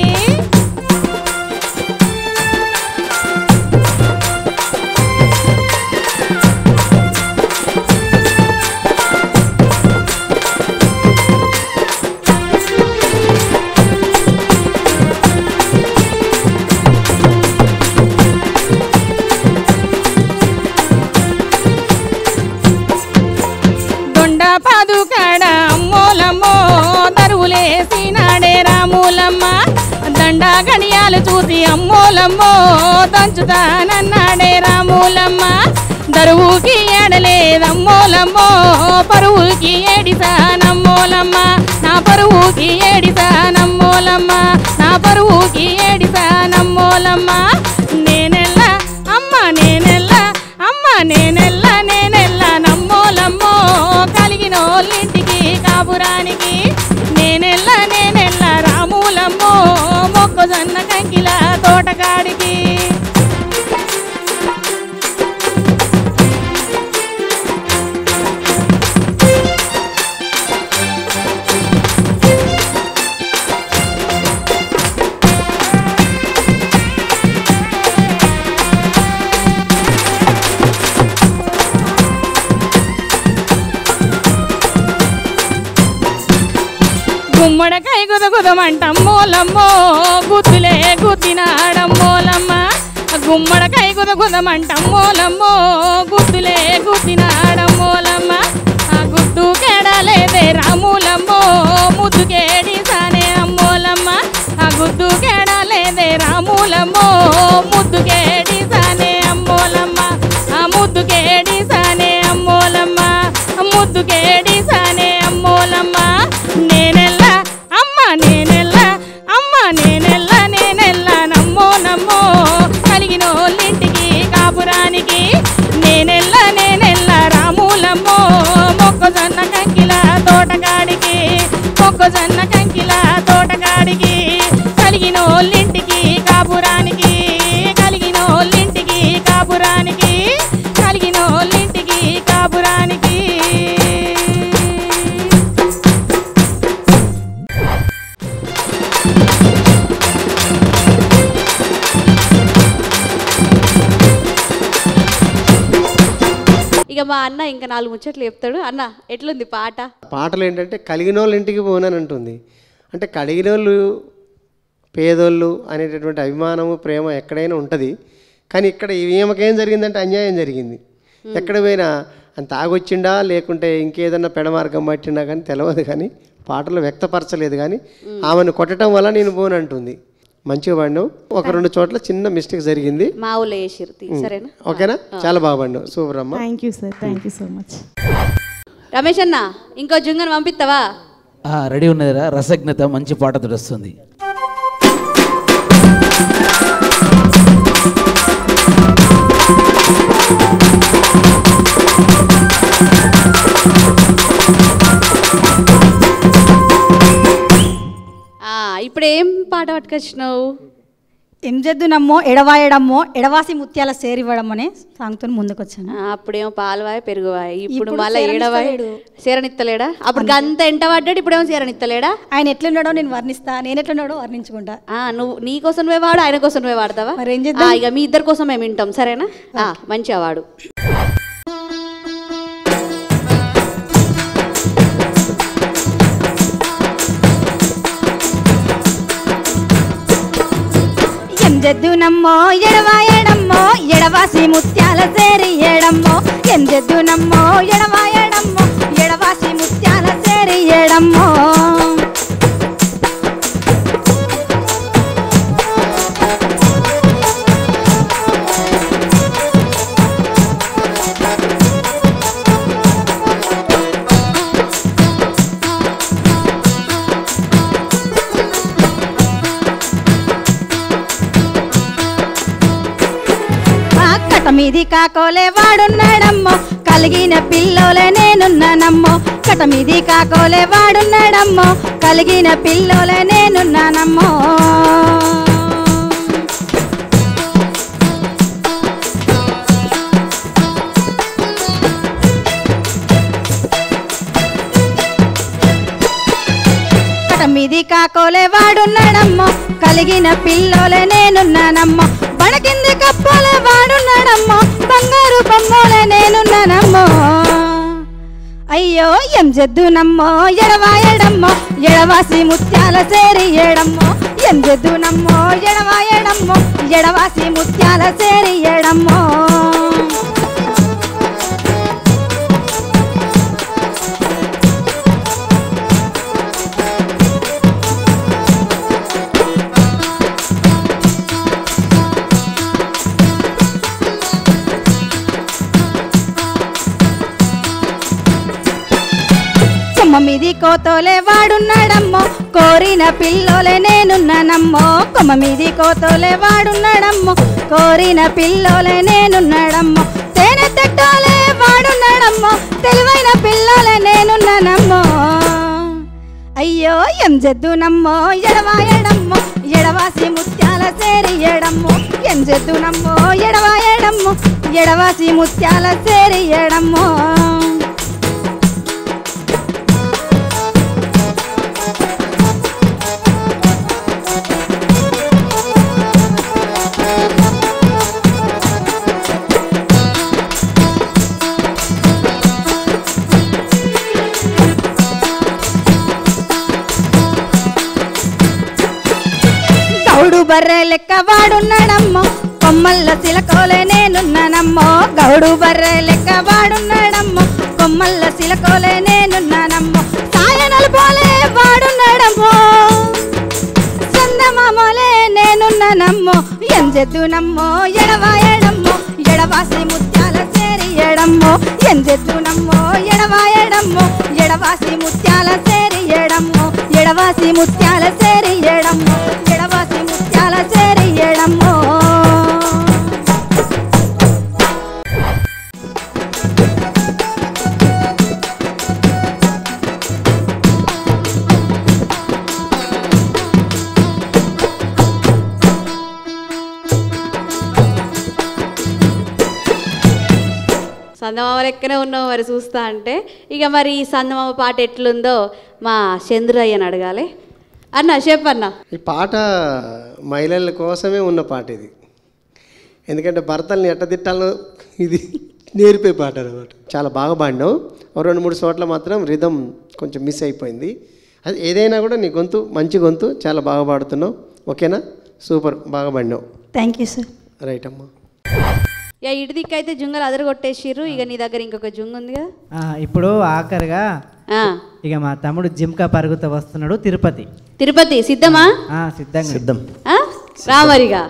పాదుకాడ అమ్మోలమ్మో దరువులేసినాడే రాములమ్మ దండా గడియాలు చూసి అమ్మోలమ్మో దంచుతానన్నాడే రాములమ్మ దరువుకి ఏడలేదమ్మోలమ్మో పరువుకి ఏడిసానమ్మోలమ్మ నా పరువుకి ఏడిసానమ్మోలమ్మ నా పరువుకి ఏడిసానమ్మోలమ్మ నేనెల్ల నమ్మోలమ్మో కలిగినోళ్ళింటికి కాపురానికి నేనెల్ల రాములమ్మో మొక్కజొన్న కంకిల తోటకాడికి గుమ్మడికాయ గుదగుదమంటమ్మోలమ్మో గుద్దులే గుద్దినాడమ్మోలమ్మ గుమ్మడకాయ గుదగుదమంటమ్మోలమ్మో గుద్దులే గుద్దినాడమ్మోలమ్మ ఆ గుడ్డు కేడలేదే రాములమ్మో ముద్దుకేడి సానే అమ్మోలమ్మ ఆ గుడ్డు కేడలేదే రాములమ్మో ముద్దుకేడి సానే అమ్మోలమ్మ ఆ ముద్దుకేడి సానే అమ్మోలమ్మ ముద్దుకేడి సానే అమ్మోలమ్మ నేనెల్ల అమ్మ నేనెల్ల అమ్మ నేనెల్ల నేనెల్ల నమ్మో నమ్మో కలిగినోళ్ళింటికి కాపురానికి నేనెల్ల నేనెల్ల రాములమ్మో మొక్కజొన్న కంకిల తోటకాడికి మొక్కజొన్న కంకిల తోటకాడికి కలిగినోళ్ళింటికి కాపురానికి కలిగినోళ్ళింటికి కాపురానికి కలిగినోళ్ళింటికి కాపురానికి ఇక మా అన్న ఇంకా 4 ముచ్చట్లు చెప్తాడు. అన్న ఎట్లుంది పాట? పాటలు ఏంటంటే కలిగిన వాళ్ళ ఇంటికి పోనని అంటుంది. అంటే కలిగిన వాళ్ళు పేదోళ్ళు అనేటటువంటి అభిమానము ప్రేమ ఎక్కడైనా ఉంటుంది. కానీ ఇక్కడ ఈమెకేం జరిగిందంటే అన్యాయం జరిగింది. ఎక్కడ పోయినా అని తాగొచ్చిండా లేకుంటే ఇంకేదన్నా పెడమార్గం పట్టిండా కానీ తెలియదు. కానీ పాటలు వ్యక్తపరచలేదు. కానీ ఆమెను కొట్టడం వల్ల నేను పోనంటుంది. మంచిగా పాడినావు. 1-2 చోట్ల చిన్న మిస్టేక్ జరిగింది. మా ఊళ్ళో వేసిర్తి. సరేనా? ఓకేనా? చాలా బాగా పాడినావు. సూపర్ అమ్మ. Thank you sir, thank you so much. Ramesh అన్న ఇంకో జుంగను పంపిస్తావా? రెడీ ఉన్నదిరా. రసజ్ఞత మంచి పాటతో వస్తుంది. ఇప్పుడు ఏం పాట పట్టుకొచ్చినావు? ఏం చేద్దునమ్మో ఎడవాయడమ్మో ఎడవాసి ముత్యాల సేరివ్వడం అనే సాంగ్తో ముందుకు వచ్చాను. అప్పుడేమో పాలవాయ పెరుగువాయ, ఇప్పుడు మళ్ళీ ఏడవాయ సేరనిత్తలేడా? అప్పుడు గంత ఎంట పడ్డాడు, ఇప్పుడేమో సేరనిత్తలేడా? ఆయన ఎట్లున్నాడో నేను వర్ణిస్తా, నేను ఎట్లున్నాడో వర్ణించుకుంటా. నువ్వు నీ కోసం వాడు, ఆయన కోసం వాడతావా? మరి ఏం చేద్దాం? ఇక మీ ఇద్దరి కోసం మేము వింటాం. సరేనా? మంచిగా వాడు. ఎంజెద్దునమ్మో ఎడవాయడమ్మో ఎడవాసి ముత్యాల సేరి ఏడమ్మో ఎంజెద్దునమ్మో ఎడవాయడమ్మో ఎడవాసి ముత్యాల సేరి ఏడమ్మో మీది కాకోలే వాడున్నాడమ్మో కలిగిన పిల్లోలే నేనున్నానమ్మో కట మీది కాకోలే వాడున్నాడమ్మో కలిగిన పిల్లోలే నేనున్నానమ్మో కట మీది కాకోలే వాడున్నాడమ్మో కలిగిన పిల్లోలే నేనున్నానమ్మో బడకింది కప్పోలే వాడున్నాడమ్మో బంగారు బొమ్మోలే నేనున్నానమ్మో అయ్యో ఎం జద్దునమ్మో ఎడవాయడమ్మో ఎడవాసి ముత్యాల సేరి ఏడమ్మో ఎం జద్దునమ్మో ఎడవాయడమ్మో ఎడవాసి ముత్యాల సేరి ఏడమ్మో మీది కోతోలే వాడున్నాడమ్మో కోరిన పిల్లోలే నేనున్నానమ్మో కొమ్మ మీది కోతోలే వాడున్నాడమ్మో కోరిన పిల్లోలే నేనున్నాడమ్మో తేనె తట్టోలే వాడున్నాడమ్మో తెలివైన పిల్లోలే నేనున్నానమ్మో అయ్యో ఎం జద్దునమ్మో ఎడవాయడమ్మో ఎడవాసి ముత్యాల సేరి ఏడమ్మో ఎం జద్దునమ్మో ఎడవాయడమ్మో ఎడవాసి ముత్యాల సేరి ఏడమ్మో బర్రె లెక్క వాడున్నాడమ్మో కొమ్మల్ల సిలకోలే నేనున్నానమ్మో గౌడు బర్రె లెక్క వాడున్నాడమ్మో కొమ్మల్ల సిలకోలే నేనున్నానమ్మో సాయనలు పోలే వాడున్నాడమ్మో చందమామలే నేనున్నానమ్మో ఎంజెద్దునమ్మో ఎడవాయడమ్మో ఎడవాసి ముత్యాల సేరియడమ్మో ఎంజెద్దునమ్మో ఎడవాయడమ్మో ఎడవాసి ముత్యాల సేరియడమ్మో ఎడవాసి ముత్యాల సేరియడమ్మో ఎడవాసి ముత్యాల సేరియడమ్మో సందమామ లెక్కనే ఉన్నావు మరి చూస్తా అంటే. ఇక మరి ఈ సందమామ పాట ఎట్లుందో మా చంద్రయ్యని అడగాలి. అన్న చెప్పన్న. ఈ పాట మహిళల కోసమే ఉన్న పాట ఇది. ఎందుకంటే భర్తల్ని ఎట్ట తిట్టాలో ఇది నేర్పే పాట అనమాట. చాలా బాగా పాడినావు. 2-3 చోట్ల మాత్రం రిథం కొంచెం మిస్ అయిపోయింది. అది ఏదైనా కూడా నీ గొంతు మంచి గొంతు, చాలా బాగా పాడుతున్నావు. ఓకేనా? సూపర్, బాగా పాడినావు. Thank you sir. రైట్ అమ్మా. ఇటు దిక్కైతే జుంగలు అదరు కొట్టేసిర్రు. ఇక నీ దగ్గర ఇంకొక జుంగ ఉంది కదా. ఇప్పుడు ఆఖరిగా ఇక మా తమ్ముడు జిమ్కా పరుగుత వస్తున్నాడు. తిరుపతి. తిరుపతి సిద్ధమా? సిద్ధం. రామరిగా.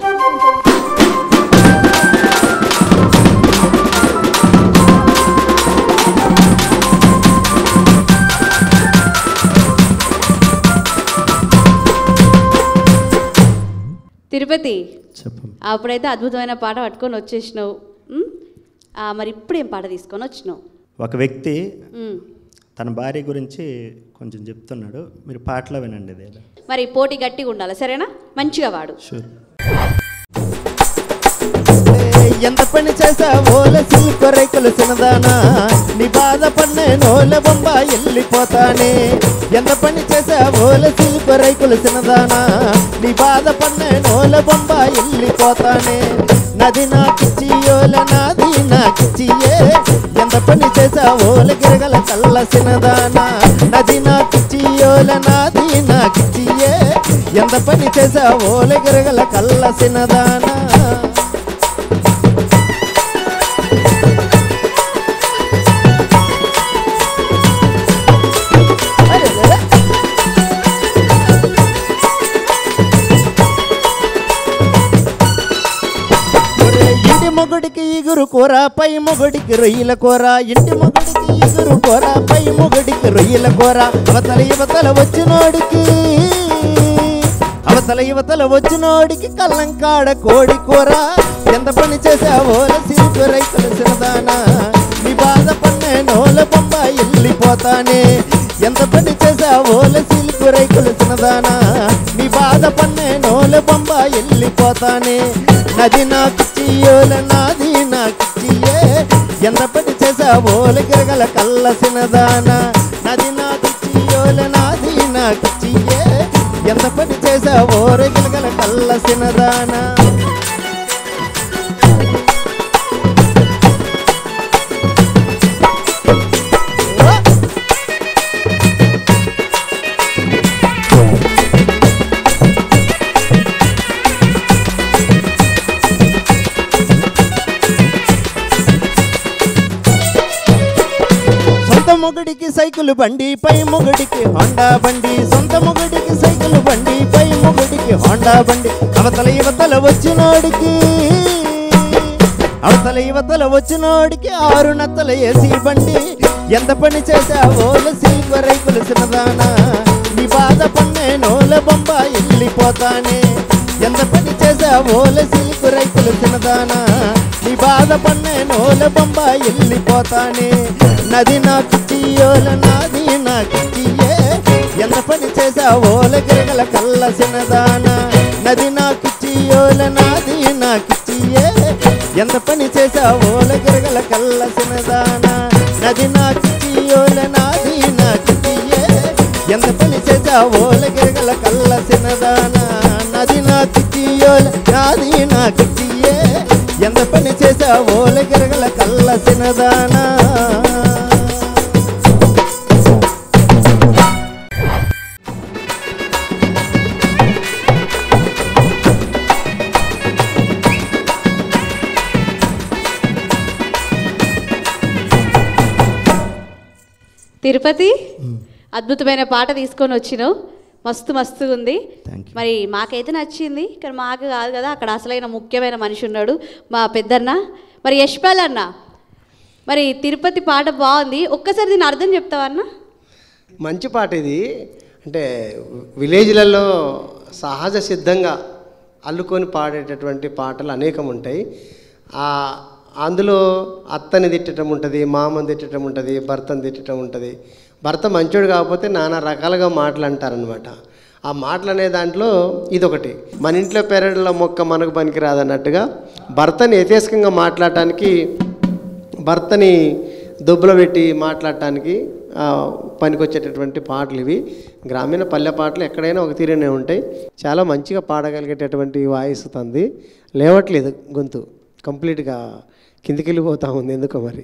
తిరుపతి అప్పుడైతే అద్భుతమైన పాట పట్టుకొని వచ్చేసినావు. మరి ఇప్పుడు ఏం పాట తీసుకొని వచ్చినావు? ఒక వ్యక్తి తన భార్య గురించి కొంచెం చెప్తున్నాడు, మీరు పాటలో వినండి. మరి పోటీ గట్టిగా ఉండాలి, సరేనా? మంచిగా వాడు. ఎంత పని చేసావోల సిల్కు రేకులు సినదానా, నీ బాధ పన్నే నోల బొంబ వెళ్ళిపోతానే. ఎంత పని చేసావోల సిల్కు రేకులు సినదానా, నీ బాధ పన్నే నోల బొంబ వెళ్ళిపోతానే. నది నాకిచ్చియోల నాది నాకిచ్చియే, ఎంత పని చేసావోల గిరగల కళ్ళ సినదానా. నది నాకిచ్చియోల నాది నాకిచ్చియే, ఎంత పని చేసావోల గిరగల కళ్ళ సినదానా. మొగుడికి ఇగురు కూర, పై మొగుడికి రొయ్యల కూర. ఇంటి మొగుడికి ఇగురు కూర, పై మొగుడికి రొయ్యల కూర. అవతల యువతల వచ్చినోడికి, అవతల యువతల వచ్చినోడికి కల్లంకాడ కోడి కూర. ఎంత పని చేసావోల సిల్కు రైతుల సినదానా, నీ బాధ పన్నే నోల బొంబ వెళ్ళిపోతానే. ఎంత పని చేసావోల సిల్కు రైతుల సినదానా, నీ బాధ పన్నే నోల బొంబ వెళ్ళిపోతానే. నది నాకిచ్చియోల నాది నాకిచ్చియే, ఎంత పని చేసావోల గిరగల కళ్ళ సినదానా. నది నాకిచ్చియోల నాది నాకిచ్చియే, ఎంత పని చేసావోల గిరగల కళ్ళ సినదానా. మొగుడికి సైకిల్ బండి, పై మొగుడికి హోండా బండి. సొంత మొగుడికి సైకిల్ బండి, పై మొగుడికి హోండా బండి. అవతల యువతల వచ్చినోడికి, అవతల యువతల వచ్చినోడికి 6 నత్తల ఏసీ బండి. ఎంత పని చేసావోల సిల్కు రైకుల సినదానా, నీ బాధ పన్నే నోల బొంబ వెళ్ళిపోతానే. ఎంత పని చేసావోల సిల్కు రైకుల సినదానా, నీ బాధ పన్నే నోల బొంబ వెళ్ళిపోతానే. నది నాకిచ్చియోల నాది నాకిచ్చియే, ఎంత పని చేసావోల గిరగల కళ్ళ సినదానా. నది నాకిచ్చియోల నాది నాకిచ్చియే, ఎంత పని చేసావోల గిరగల కళ్ళ సినదానా. నది నాకిచ్చియోల నాది నాకిచ్చియే, ఎంత పని చేసావోల గిరగల కళ్ళ సినదానా. నది నాకిచ్చియోల నాది నాకిచ్చియే, ఎంత పని చేసావోల గిరగల కళ్ళ సినదానా. తిరుపతి అద్భుతమైన పాట తీసుకొని వచ్చినావు, మస్తు మస్తుగా ఉంది. మరి మాకైతే నచ్చింది, కానీ మాకు కాదు కదా, అక్కడ అసలైన ముఖ్యమైన మనిషి ఉన్నాడు మా పెద్దన్న. మరి యశ్పాల్ అన్న, మరి తిరుపతి పాట బాగుంది, ఒక్కసారి దీని అర్థం చెప్తావా అన్న? మంచి పాట ఇది. అంటే విలేజ్లలో సహజ సిద్ధంగా అల్లుకొని పాడేటటువంటి పాటలు అనేకం ఉంటాయి. అందులో అత్తని తిట్టడం ఉంటుంది, మామని తిట్టడం ఉంటుంది, భర్తని తిట్టడం ఉంటుంది. భర్త మంచోడు కాకపోతే నానా రకాలుగా మాటలు అంటారనమాట. ఆ మాటలు అనే దాంట్లో ఇదొకటి. మన ఇంట్లో పెరడుల మొక్క మనకు పనికి రాదన్నట్టుగా భర్తని యథేచ్ఛంగా మాట్లాడటానికి, భర్తని దుబ్బులో పెట్టి మాట్లాడటానికి పనికొచ్చేటటువంటి పాటలు ఇవి. గ్రామీణ పల్లె పాటలు ఎక్కడైనా ఒక తీరునే ఉంటాయి. చాలా మంచిగా పాడగలిగేటటువంటి వాయిస్ తంది, లేవట్లేదు గొంతు, కంప్లీట్గా కిందికి వెళ్ళిపోతూ ఉంది ఎందుకో మరి.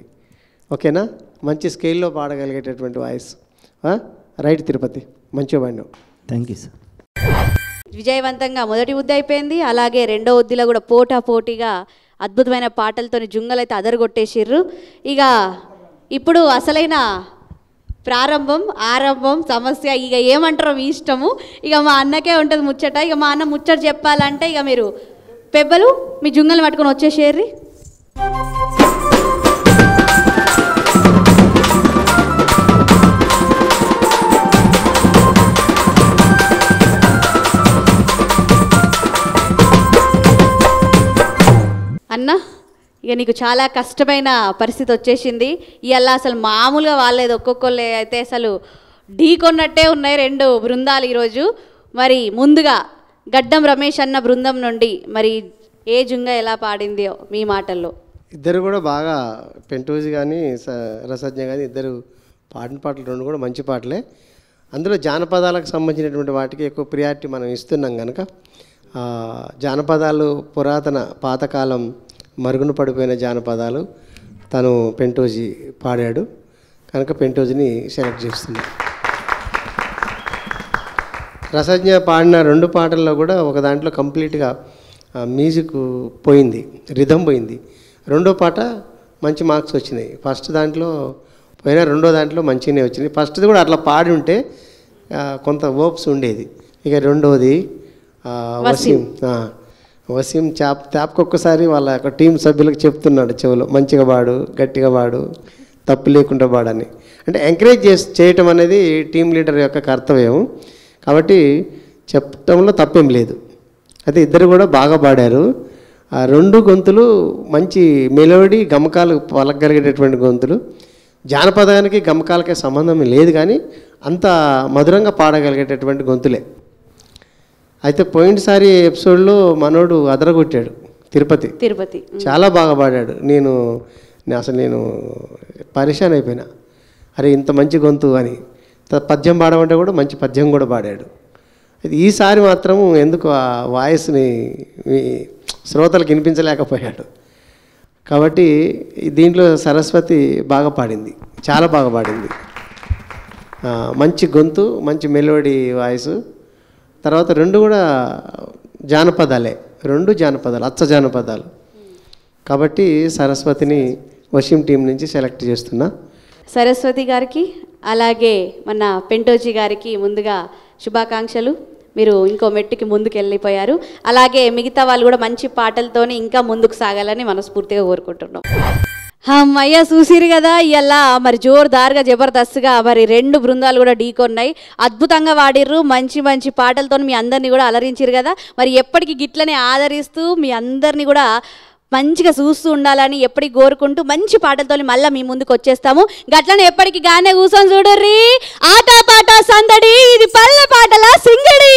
ఓకేనా, మంచి స్కేల్లో పాడగలిగేటటువంటి వాయిస్. రైట్ తిరుపతి, మంచిగా పాడినావు. Thank you sir. విజయవంతంగా మొదటి ఉద్ది అయిపోయింది, అలాగే రెండో ఉద్దిలో కూడా పోటీగా అద్భుతమైన పాటలతో జుంగలు అయితే అదరగొట్టేసిర్రు. ఇక ఇప్పుడు అసలైన ప్రారంభం, ఆరంభం, సమస్య. ఇక ఏమంటారో మీ ఇష్టము. ఇక మా అన్నకే ఉంటుంది ముచ్చట. ఇక మా అన్న ముచ్చట చెప్పాలంటే ఇక మీరు పెబ్బలు మీ జుంగలు పట్టుకొని వచ్చేసేర్రి. అన్న, ఇక నీకు చాలా కష్టమైన పరిస్థితి వచ్చేసింది. ఇవాళ అసలు మామూలుగా వాళ్ళేది, ఒక్కొక్కళ్ళు అయితే అసలు ఢీ కొన్నట్టే ఉన్నాయి రెండు బృందాలు ఈరోజు. మరి ముందుగా గడ్డం రమేష్ అన్న బృందం నుండి మరి ఏ జుంగ ఎలా పాడింది మీ మాటల్లో? ఇద్దరు కూడా బాగా, పెంటోజీ కానీ రసజ్ఞ కానీ ఇద్దరు పాడిన పాటలు రెండు కూడా మంచి పాటలే. అందులో జానపదాలకు సంబంధించినటువంటి వాటికి ఎక్కువ ప్రియారిటీ మనం ఇస్తున్నాం కనుక జానపదాలు, పురాతన పాతకాలం మరుగున పడిపోయిన జానపదాలు తను పెంటోజీ పాడాడు కనుక పెంటోజీని సెలెక్ట్ చేస్తున్నాం. రసజ్ఞ పాడిన రెండు పాటల్లో కూడా ఒక దాంట్లో కంప్లీట్గా మ్యూజిక్ పోయింది, రిథం పోయింది. రెండో పాట మంచి మార్క్స్ వచ్చినాయి. ఫస్ట్ దాంట్లో పోయినా రెండో దాంట్లో మంచిగానే వచ్చినాయి. ఫస్ట్ది కూడా అట్లా పాడి ఉంటే కొంత ఓప్స్ ఉండేది. ఇక రెండోది వసీం ఒక్కసారి వాళ్ళ యొక్క టీం సభ్యులకు చెప్తున్నాడు చెవులో, మంచిగా పాడు, గట్టిగా పాడు, తప్పు లేకుండా పాడని. అంటే ఎంకరేజ్ చేయటం అనేది టీం లీడర్ యొక్క కర్తవ్యం కాబట్టి చెప్పటంలో తప్పేం లేదు. అయితే ఇద్దరు కూడా బాగా పాడారు. ఆ రెండు గొంతులు మంచి మెలోడీ, గమకాలు పలకగలిగేటటువంటి గొంతులు. జానపదానికి గమకాలకే సంబంధం లేదు కానీ అంత మధురంగా పాడగలిగేటటువంటి గొంతులే. అయితే పోయినసారి ఎపిసోడ్లో మనోడు అదరగొట్టాడు తిరుపతి చాలా బాగా పాడాడు. నేను పరిశాన్ అయిపోయినా, అరే ఇంత మంచి గొంతు అని. పద్యం పాడమంటే కూడా మంచి పద్యం కూడా పాడాడు. ఈసారి మాత్రం ఎందుకు ఆ వాయిస్ని శ్రోతలకు వినిపించలేకపోయాడు. కాబట్టి దీంట్లో సరస్వతి బాగా పాడింది, చాలా బాగా పాడింది. మంచి గొంతు, మంచి మెలోడీ వాయిస్. తర్వాత రెండు కూడా జానపదాలే, రెండు జానపదాలు, అచ్చ జానపదాలు. కాబట్టి సరస్వతిని వశీం టీం నుంచి సెలెక్ట్ చేస్తున్నా. సరస్వతి గారికి అలాగే మన పెంటోజీ గారికి ముందుగా శుభాకాంక్షలు. మీరు ఇంకో మెట్టుకి ముందుకు వెళ్ళిపోయారు. అలాగే మిగతా వాళ్ళు కూడా మంచి పాటలతోని ఇంకా ముందుకు సాగాలని మనస్ఫూర్తిగా కోరుకుంటున్నాం. అమ్మయ్య, చూసిరు కదా ఇవాళ మరి జోరుదారుగా జబర్దస్త్గా మరి రెండు బృందాలు కూడా ఢీకొన్నాయి. అద్భుతంగా వాడిర్రు, మంచి మంచి పాటలతో మీ అందరినీ కూడా అలరించారు కదా. మరి ఎప్పటికీ గిట్లనే ఆదరిస్తూ మీ అందరినీ కూడా మంచిగా చూస్తూ ఉండాలని ఎప్పటికి కోరుకుంటూ మంచి పాటలతో మళ్ళీ మీ ముందుకు వచ్చేస్తాము. గట్లనే ఎప్పటికీ గానే కూర్చొని చూడర్రి. ఆట పాట సందడి, ఇది పల్లె పాటల సింగడి.